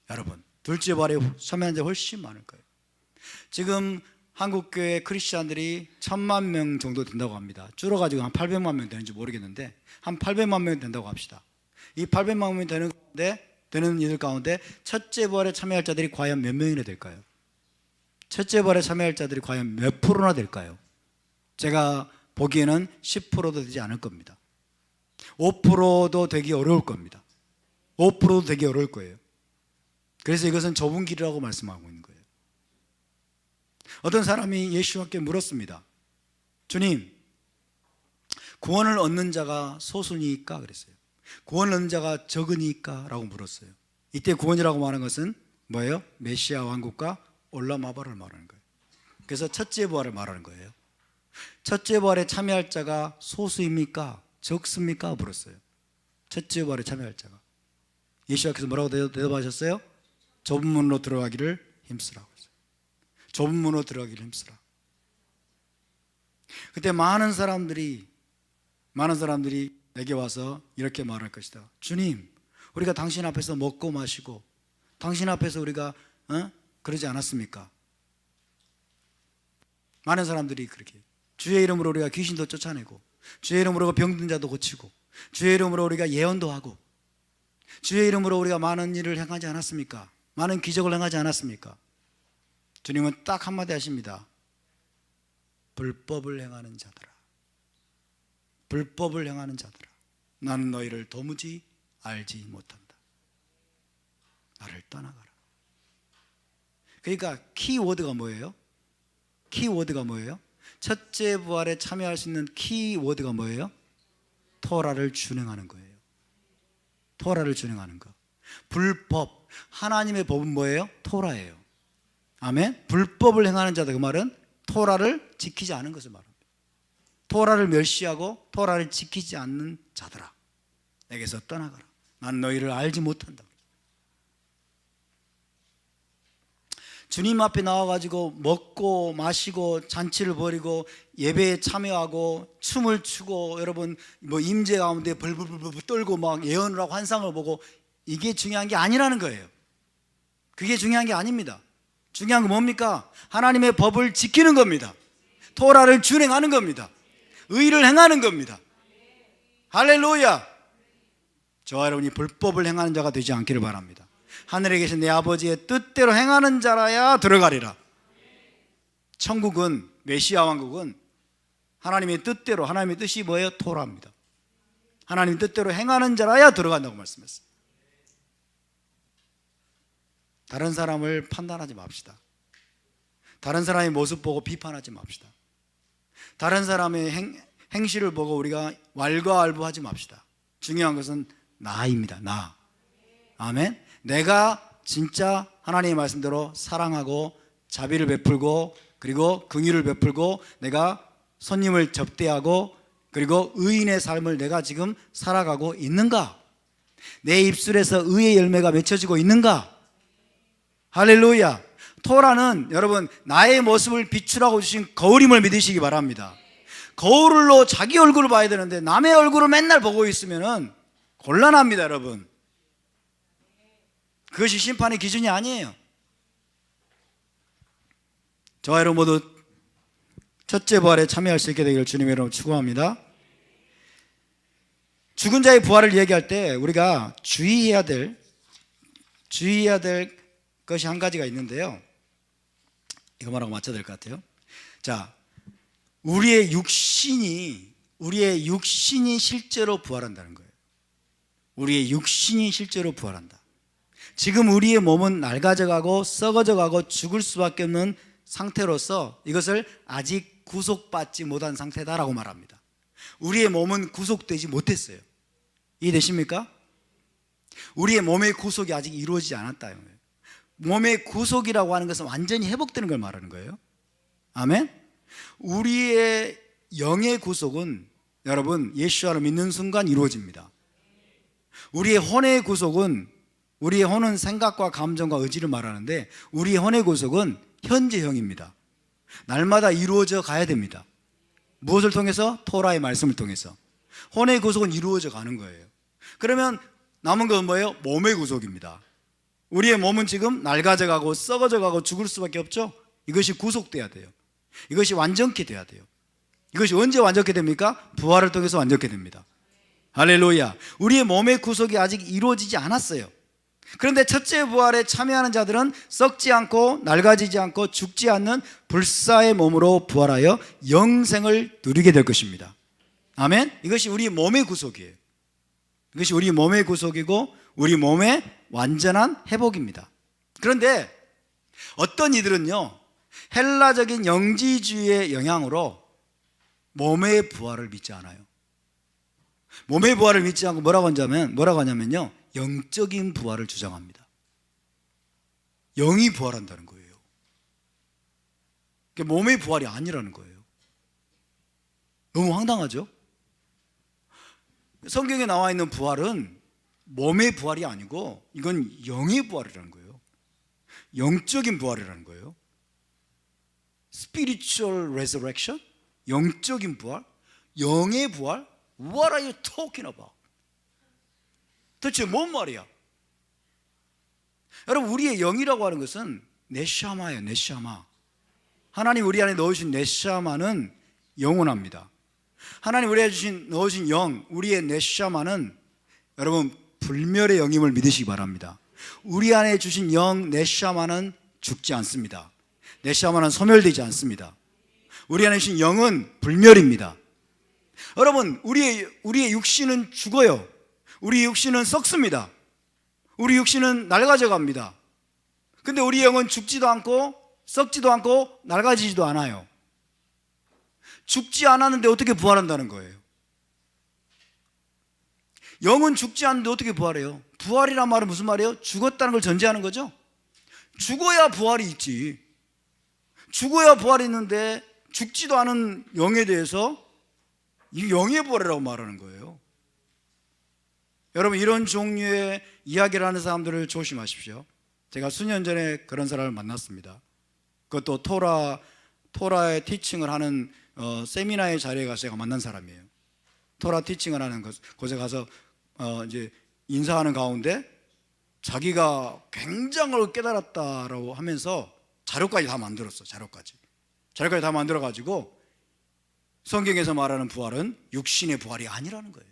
[SPEAKER 1] 여러분, 둘째 부활에 참여한 자 훨씬 많을 거예요. 지금 한국교회 크리스찬들이 1000만 명 정도 된다고 합니다. 줄어가지고 한 800만 명 되는지 모르겠는데 한 800만 명 된다고 합시다. 이 800만 명 되는 이들 가운데 첫째 부활에 참여할 자들이 과연 몇 명이나 될까요? 첫째 부활에 참여할 자들이 과연 몇 프로나 될까요? 제가 보기에는 10%도 되지 않을 겁니다. 5%도 되기 어려울 겁니다. 5%도 되기 어려울 거예요. 그래서 이것은 좁은 길이라고 말씀하고 있는 거예요. 어떤 사람이 예수님께 물었습니다. 주님, 구원을 얻는 자가 소수니까 그랬어요. 구원을 얻는 자가 적으니까 라고 물었어요. 이때 구원이라고 말하는 것은 뭐예요? 메시아 왕국과 올라마바를 말하는 거예요. 그래서 첫째 부활을 말하는 거예요. 첫째 부활에 참여할 자가 소수입니까? 적습니까? 물었어요. 첫째 부활에 참여할 자가. 예수님께서 뭐라고 대답하셨어요? 좁은 문으로 들어가기를 힘쓰라고 했어요. 좁은 문으로 들어가기를 힘쓰라. 그때 많은 사람들이 내게 와서 이렇게 말할 것이다. 주님, 우리가 당신 앞에서 먹고 마시고 당신 앞에서 우리가 그러지 않았습니까? 많은 사람들이 그렇게 주의 이름으로 우리가 귀신도 쫓아내고 주의 이름으로 병든 자도 고치고 주의 이름으로 우리가 예언도 하고 주의 이름으로 우리가 많은 일을 행하지 않았습니까? 많은 기적을 행하지 않았습니까? 주님은 딱 한마디 하십니다. 불법을 행하는 자들아, 불법을 행하는 자들아, 나는 너희를 도무지 알지 못한다. 나를 떠나가라. 그러니까 키워드가 뭐예요? 키워드가 뭐예요? 첫째 부활에 참여할 수 있는 키워드가 뭐예요? 토라를 준행하는 거예요. 토라를 준행하는 거. 불법, 하나님의 법은 뭐예요? 토라예요. 아멘. 불법을 행하는 자들, 그 말은 토라를 지키지 않은 것을 말합니다. 토라를 멸시하고 토라를 지키지 않는 자들아, 내게서 떠나가라. 난 너희를 알지 못한다. 주님 앞에 나와가지고 먹고 마시고 잔치를 벌이고 예배에 참여하고 춤을 추고 여러분 뭐 임재 가운데 벌벌벌 떨고 막 예언을 하고 환상을 보고, 이게 중요한 게 아니라는 거예요. 그게 중요한 게 아닙니다. 중요한 건 뭡니까? 하나님의 법을 지키는 겁니다. 토라를 준행하는 겁니다. 의를 행하는 겁니다. 할렐루야. 저와 여러분이 불법을 행하는 자가 되지 않기를 바랍니다. 하늘에 계신 내 아버지의 뜻대로 행하는 자라야 들어가리라. 천국은, 메시아 왕국은 하나님의 뜻대로, 하나님의 뜻이 뭐예요? 토라입니다. 하나님 뜻대로 행하는 자라야 들어간다고 말씀했어요. 다른 사람을 판단하지 맙시다. 다른 사람의 모습 보고 비판하지 맙시다. 다른 사람의 행실을 보고 우리가 왈가왈부하지 맙시다. 중요한 것은 나입니다. 나. 아멘. 내가 진짜 하나님의 말씀대로 사랑하고 자비를 베풀고 그리고 긍휼을 베풀고 내가 손님을 접대하고 그리고 의인의 삶을 내가 지금 살아가고 있는가? 내 입술에서 의의 열매가 맺혀지고 있는가? 할렐루야. 토라는 여러분 나의 모습을 비추라고 주신 거울임을 믿으시기 바랍니다. 거울로 자기 얼굴을 봐야 되는데 남의 얼굴을 맨날 보고 있으면 곤란합니다. 여러분, 그것이 심판의 기준이 아니에요. 저와 여러분 모두 첫째 부활에 참여할 수 있게 되기를 주님의 이름으로 축원합니다. 죽은 자의 부활을 얘기할 때 우리가 주의해야 될 것이 한 가지가 있는데요, 이거 말하고 맞춰야 될 것 같아요. 자, 우리의 육신이 실제로 부활한다는 거예요. 우리의 육신이 실제로 부활한다. 지금 우리의 몸은 낡아져가고 썩어져가고 죽을 수밖에 없는 상태로서 이것을 아직 구속받지 못한 상태다라고 말합니다. 우리의 몸은 구속되지 못했어요. 이해되십니까? 우리의 몸의 구속이 아직 이루어지지 않았다. 몸의 구속이라고 하는 것은 완전히 회복되는 걸 말하는 거예요. 아멘. 우리의 영의 구속은 여러분 예수와를 믿는 순간 이루어집니다. 우리의 혼의 구속은, 우리의 혼은 생각과 감정과 의지를 말하는데 우리의 혼의 구속은 현재형입니다. 날마다 이루어져 가야 됩니다. 무엇을 통해서? 토라의 말씀을 통해서. 혼의 구속은 이루어져 가는 거예요. 그러면 남은 건 뭐예요? 몸의 구속입니다. 우리의 몸은 지금 낡아져 가고 썩어져 가고 죽을 수밖에 없죠. 이것이 구속돼야 돼요. 이것이 완전케 돼야 돼요. 이것이 언제 완전케 됩니까? 부활을 통해서 완전케 됩니다. 할렐루야. 우리의 몸의 구속이 아직 이루어지지 않았어요. 그런데 첫째 부활에 참여하는 자들은 썩지 않고 낡아지지 않고 죽지 않는 불사의 몸으로 부활하여 영생을 누리게 될 것입니다. 아멘. 이것이 우리 몸의 구속이에요. 이것이 우리 몸의 구속이고 우리 몸의 완전한 회복입니다. 그런데 어떤 이들은요, 헬라적인 영지주의의 영향으로 몸의 부활을 믿지 않아요. 몸의 부활을 믿지 않고 뭐라고 하냐면요, 영적인 부활을 주장합니다. 영이 부활한다는 거예요. 그러니까 몸의 부활이 아니라는 거예요. 너무 황당하죠? 성경에 나와 있는 부활은 몸의 부활이 아니고 이건 영의 부활이라는 거예요. 영적인 부활이라는 거예요. Spiritual resurrection? 영적인 부활? 영의 부활? What are you talking about? 도대체 뭔 말이야? 여러분, 우리의 영이라고 하는 것은 네샤마예요. 네샤마. 하나님 우리 안에 넣으신 네샤마는 영원합니다. 하나님 우리 안에 넣으신 영, 우리의 네샤마는 여러분 불멸의 영임을 믿으시기 바랍니다. 우리 안에 주신 영 네샤마는 죽지 않습니다. 네샤마는 소멸되지 않습니다. 우리 안에 주신 영은 불멸입니다. 여러분, 우리의 육신은 죽어요. 우리 육신은 썩습니다. 우리 육신은 낡아져 갑니다. 근데 우리 영은 죽지도 않고 썩지도 않고 낡아지지도 않아요. 죽지 않았는데 어떻게 부활한다는 거예요? 영은 죽지 않는데 어떻게 부활해요? 부활이란 말은 무슨 말이에요? 죽었다는 걸 전제하는 거죠? 죽어야 부활이 있지. 죽어야 부활이 있는데 죽지도 않은 영에 대해서 이 영의 부활이라고 말하는 거예요. 여러분, 이런 종류의 이야기를 하는 사람들을 조심하십시오. 제가 수년 전에 그런 사람을 만났습니다. 그것도 토라의 티칭을 하는 세미나의 자리에 가서 제가 만난 사람이에요. 토라 티칭을 하는 곳에 가서 이제 인사하는 가운데 자기가 굉장을 깨달았다라고 하면서 자료까지 다 만들었어. 자료까지 다 만들어 가지고 성경에서 말하는 부활은 육신의 부활이 아니라는 거예요.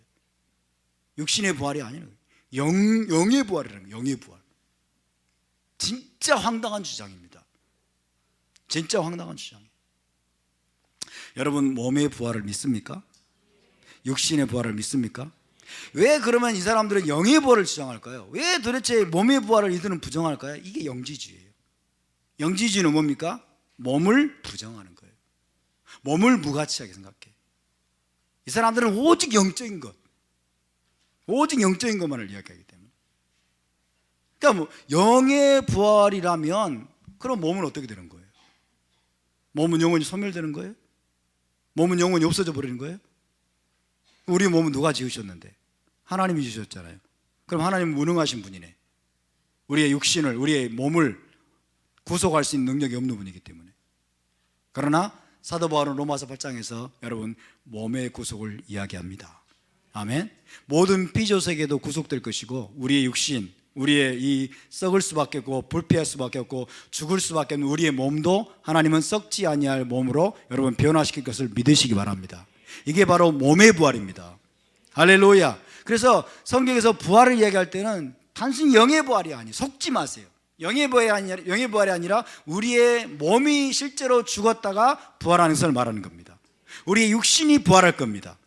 [SPEAKER 1] 육신의 부활이 아니라는 거예요. 영의 부활이라는 거예요. 영의 부활. 진짜 황당한 주장입니다. 진짜 황당한 주장이에요. 여러분, 몸의 부활을 믿습니까? 육신의 부활을 믿습니까? 왜 그러면 이 사람들은 영의 부활을 주장할까요? 왜 도대체 몸의 부활을 이들은 부정할까요? 이게 영지주의예요. 영지주의는 뭡니까? 몸을 부정하는 거예요. 몸을 무가치하게 생각해. 이 사람들은 오직 영적인 것, 오직 영적인 것만을 이야기하기 때문에. 그러니까 뭐 영의 부활이라면 그럼 몸은 어떻게 되는 거예요? 몸은 영원히 소멸되는 거예요? 몸은 영원히 없어져 버리는 거예요? 우리 몸은 누가 지으셨는데? 하나님이 지으셨잖아요. 그럼 하나님은 무능하신 분이네. 우리의 육신을, 우리의 몸을 구속할 수 있는 능력이 없는 분이기 때문에. 그러나 사도 바울은 로마서 8장에서 여러분 몸의 구속을 이야기합니다. 아멘. 모든 피조세계도 구속될 것이고 우리의 육신, 우리의 이 썩을 수밖에 없고 불피할 수밖에 없고 죽을 수밖에 없는 우리의 몸도 하나님은 썩지 아니할 몸으로 여러분 변화시킬 것을 믿으시기 바랍니다. 이게 바로 몸의 부활입니다. 할렐루야. 그래서 성경에서 부활을 이야기할 때는 단순히 영의 부활이 아니에요. 속지 마세요. 영의 부활이 아니라 우리의 몸이 실제로 죽었다가 부활하는 것을 말하는 겁니다. 우리의 육신이 부활할 겁니다.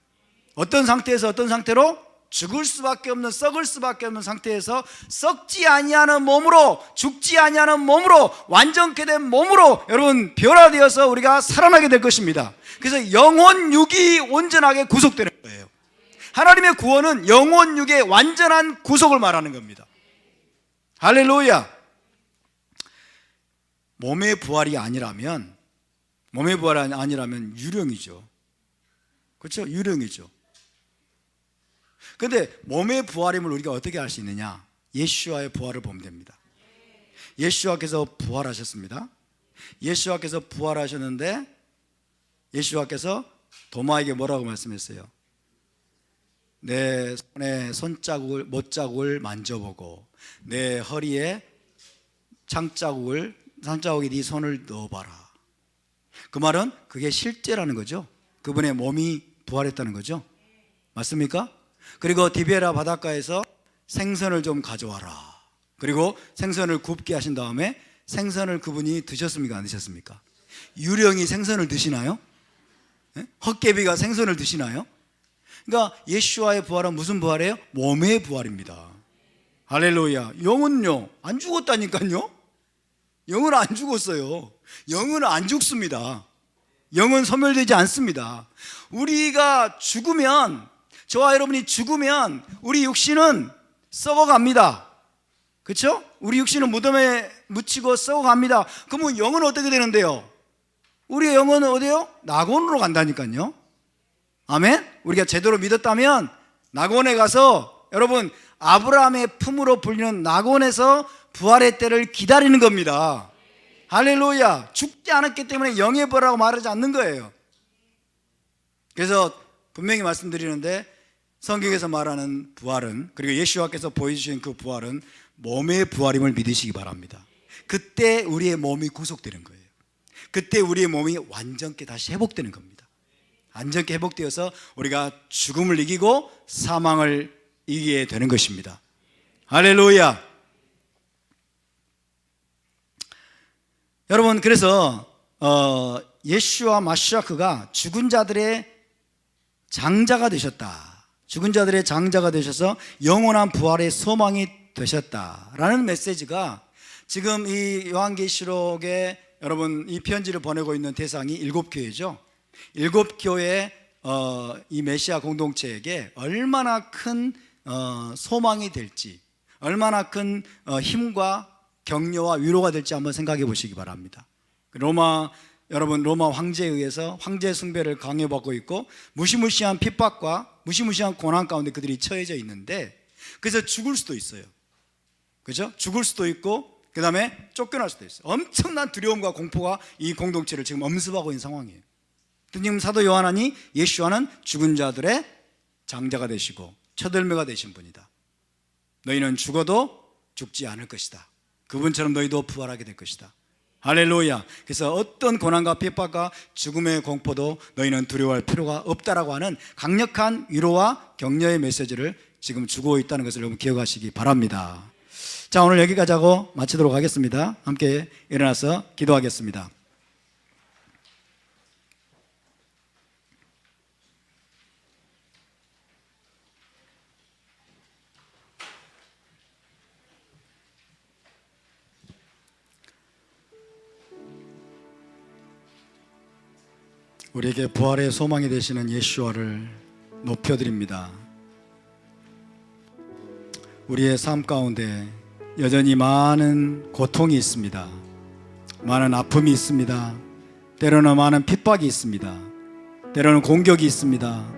[SPEAKER 1] 어떤 상태에서 어떤 상태로? 죽을 수밖에 없는, 썩을 수밖에 없는 상태에서 썩지 아니하는 몸으로, 죽지 아니하는 몸으로, 완전케 된 몸으로 여러분 변화되어서 우리가 살아나게 될 것입니다. 그래서 영혼 육이 온전하게 구속되는 거예요. 하나님의 구원은 영혼 육의 완전한 구속을 말하는 겁니다. 할렐루야. 몸의 부활이 아니라면 유령이죠. 그렇죠? 유령이죠. 그런데 몸의 부활임을 우리가 어떻게 알 수 있느냐? 예수와의 부활을 보면 됩니다. 예수와께서 부활하셨습니다. 예수와께서 부활하셨는데 예수와께서 도마에게 뭐라고 말씀했어요? 내 손에 손자국을, 못자국을 만져보고 내 허리에 상자국에 네 손을 넣어봐라. 그 말은 그게 실제라는 거죠. 그분의 몸이 부활했다는 거죠. 맞습니까? 그리고 디베라 바닷가에서 생선을 좀 가져와라. 그리고 생선을 굽게 하신 다음에 생선을 그분이 드셨습니까? 안 드셨습니까? 유령이 생선을 드시나요? 헛개비가 생선을 드시나요? 그러니까 예수와의 부활은 무슨 부활이에요? 몸의 부활입니다. 할렐루야. 영은요 안 죽었다니까요. 영은 안 죽었어요. 영은 안 죽습니다. 영은 소멸되지 않습니다. 우리가 죽으면, 저와 여러분이 죽으면 우리 육신은 썩어갑니다. 그렇죠? 우리 육신은 무덤에 묻히고 썩어갑니다. 그러면 영은 어떻게 되는데요? 우리의 영은 어디요? 낙원으로 간다니까요. 아멘? 우리가 제대로 믿었다면 낙원에 가서, 여러분, 아브라함의 품으로 불리는 낙원에서 부활의 때를 기다리는 겁니다. 할렐루야. 죽지 않았기 때문에 영의 부활이라고 말하지 않는 거예요. 그래서 분명히 말씀드리는데, 성경에서 말하는 부활은, 그리고 예수와께서 보여주신 그 부활은 몸의 부활임을 믿으시기 바랍니다. 그때 우리의 몸이 구속되는 거예요. 그때 우리의 몸이 완전히 다시 회복되는 겁니다. 완전히 회복되어서 우리가 죽음을 이기고 사망을 이기게 되는 것입니다. 할렐루야. 여러분, 그래서 예수와 마시아크가 죽은 자들의 장자가 되셨다. 죽은 자들의 장자가 되셔서 영원한 부활의 소망이 되셨다라는 메시지가 지금 이 요한계시록에, 여러분, 이 편지를 보내고 있는 대상이 7교회죠. 7교회 이 메시아 공동체에게 얼마나 큰 소망이 될지, 얼마나 큰 힘과 격려와 위로가 될지 한번 생각해 보시기 바랍니다. 로마 황제에 의해서 황제 숭배를 강요받고 있고 무시무시한 핍박과 무시무시한 고난 가운데 그들이 처해져 있는데, 그래서 죽을 수도 있어요. 그죠? 죽을 수도 있고, 그 다음에 쫓겨날 수도 있어요. 엄청난 두려움과 공포가 이 공동체를 지금 엄습하고 있는 상황이에요. 지금 사도 요한이 예수와는 죽은 자들의 장자가 되시고 처들매가 되신 분이다. 너희는 죽어도 죽지 않을 것이다. 그분처럼 너희도 부활하게 될 것이다. 할렐루야. 그래서 어떤 고난과 핍박과 죽음의 공포도 너희는 두려워할 필요가 없다라고 하는 강력한 위로와 격려의 메시지를 지금 주고 있다는 것을 여러분 기억하시기 바랍니다. 자, 오늘 여기까지 하고 마치도록 하겠습니다. 함께 일어나서 기도하겠습니다. 우리에게 부활의 소망이 되시는 예수와를 높여드립니다. 우리의 삶 가운데 여전히 많은 고통이 있습니다. 많은 아픔이 있습니다. 때로는 많은 핍박이 있습니다. 때로는 공격이 있습니다.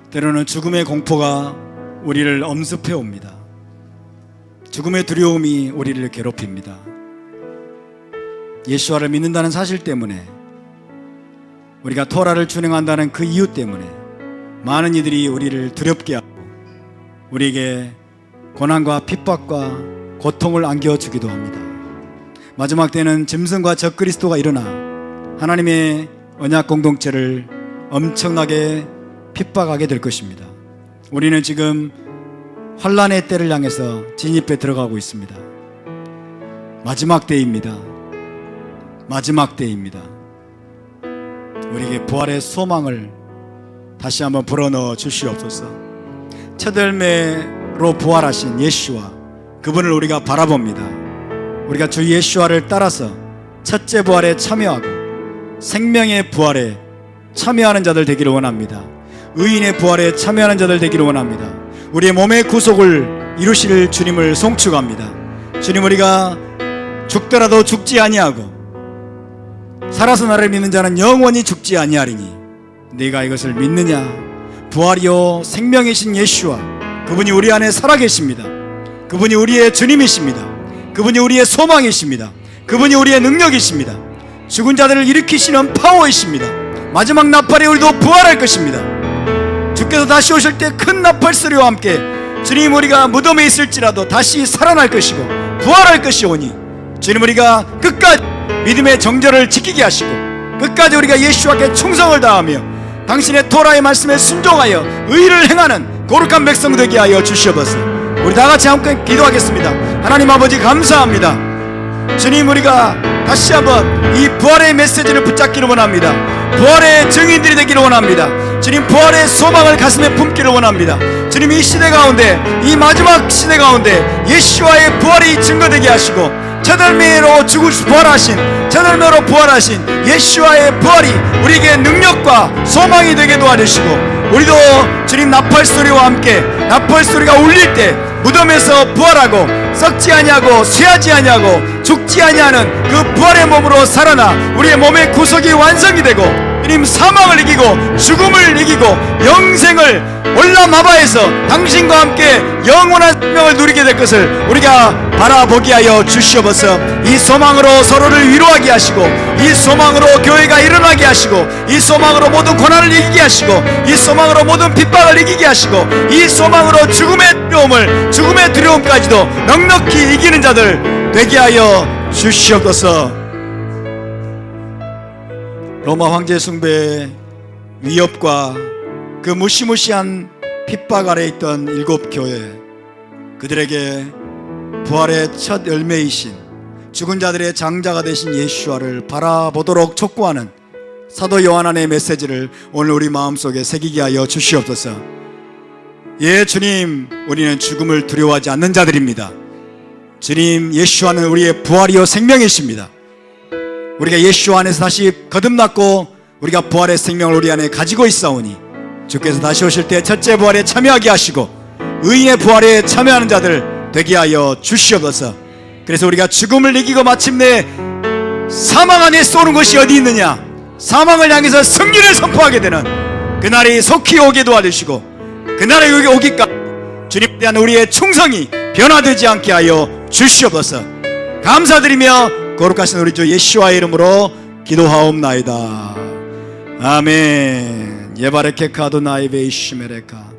[SPEAKER 1] 때로는 죽음의 공포가 우리를 엄습해 옵니다. 죽음의 두려움이 우리를 괴롭힙니다. 예수와를 믿는다는 사실 때문에, 우리가 토라를 준행한다는 그 이유 때문에 많은 이들이 우리를 두렵게 하고 우리에게 고난과 핍박과 고통을 안겨주기도 합니다. 마지막 때는 짐승과 적그리스도가 일어나 하나님의 언약 공동체를 엄청나게 핍박하게 될 것입니다. 우리는 지금 환란의 때를 향해서 진입해 들어가고 있습니다. 마지막 때입니다. 마지막 때입니다. 우리에게 부활의 소망을 다시 한번 불어넣어 주시옵소서. 첫 열매로 부활하신 예수와 그분을 우리가 바라봅니다. 우리가 주 예수와를 따라서 첫째 부활에 참여하고 생명의 부활에 참여하는 자들 되기를 원합니다. 의인의 부활에 참여하는 자들 되기를 원합니다. 우리의 몸의 구속을 이루실 주님을 송축합니다. 주님, 우리가 죽더라도 죽지 아니하고 살아서 나를 믿는 자는 영원히 죽지 아니하리니 네가 이것을 믿느냐? 부활이요 생명이신 예수와 그분이 우리 안에 살아계십니다. 그분이 우리의 주님이십니다. 그분이 우리의 소망이십니다. 그분이 우리의 능력이십니다. 죽은 자들을 일으키시는 파워이십니다. 마지막 나팔에 우리도 부활할 것입니다. 주께서 다시 오실 때 큰 나팔 소리와 함께 주님 우리가 무덤에 있을지라도 다시 살아날 것이고 부활할 것이오니 주님 우리가 끝까지 믿음의 정절을 지키게 하시고 끝까지 우리가 예수와께 충성을 다하며 당신의 토라의 말씀에 순종하여 의를 행하는 거룩한 백성 되게 하여 주시옵소서. 우리 다같이 함께 기도하겠습니다. 하나님 아버지 감사합니다. 주님 우리가 다시 한번 이 부활의 메시지를 붙잡기를 원합니다. 부활의 증인들이 되기를 원합니다. 주님 부활의 소망을 가슴에 품기를 원합니다. 주님 이 시대 가운데 이 마지막 시대 가운데 예수와의 부활이 증거되게 하시고 첫열매로 부활하신 첫열매로 부활하신 예수와의 부활이 우리에게 능력과 소망이 되게 도와주시고 우리도 주님 나팔소리와 함께 나팔소리가 울릴 때 무덤에서 부활하고 썩지 아니하고 쇠하지 아니하고 죽지 아니하는 그 부활의 몸으로 살아나 우리의 몸의 구속이 완성이 되고 주님 사망을 이기고 죽음을 이기고 영생을 올라마바에서 당신과 함께 영원한 생명을 누리게 될 것을 우리가 바라보게 하여 주시옵소서. 이 소망으로 서로를 위로하게 하시고 이 소망으로 교회가 일어나게 하시고 이 소망으로 모든 고난을 이기게 하시고 이 소망으로 모든 핍박을 이기게 하시고 이 소망으로 죽음의 두려움까지도 넉넉히 이기는 자들 되게 하여 주시옵소서. 로마 황제 숭배의 위협과 그 무시무시한 핍박 아래 있던 일곱 교회, 그들에게 부활의 첫 열매이신 죽은 자들의 장자가 되신 예수와를 바라보도록 촉구하는 사도 요한의 메시지를 오늘 우리 마음속에 새기게 하여 주시옵소서. 예 주님, 우리는 죽음을 두려워하지 않는 자들입니다. 주님, 예수와는 우리의 부활이요 생명이십니다. 우리가 예수 안에서 다시 거듭났고 우리가 부활의 생명을 우리 안에 가지고 있사오니 주께서 다시 오실 때 첫째 부활에 참여하게 하시고 의인의 부활에 참여하는 자들 되게 하여 주시옵소서. 그래서 우리가 죽음을 이기고 마침내 사망 안에 쏘는 것이 어디 있느냐, 사망을 향해서 승리를 선포하게 되는 그날이 속히 오게 도와주시고 그날이 오기까지 주님에 대한 우리의 충성이 변화되지 않게 하여 주시옵소서. 감사드리며 거룩하신 우리 주 예수와의 이름으로 기도하옵나이다. 아멘. 예바레케카 아도나이 베이시메레카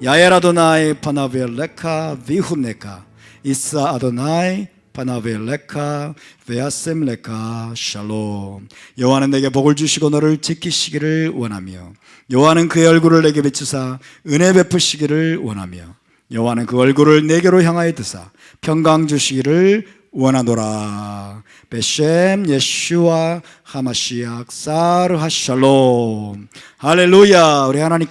[SPEAKER 1] 야엘 아도나이 파나벨레카 비훈네카 이사 아도나이 파나벨레카 베아셈레카 샬롬. 여호와는 내게 복을 주시고 너를 지키시기를 원하며 여호와는 그의 얼굴을 내게 비추사 은혜 베푸시기를 원하며 여호와는 그 얼굴을 내게로 향하여 드사 평강 주시기를 원하노라. 베셈 예슈와 하마시약 사르 하샬롬. 할렐루야. 우리 하나님께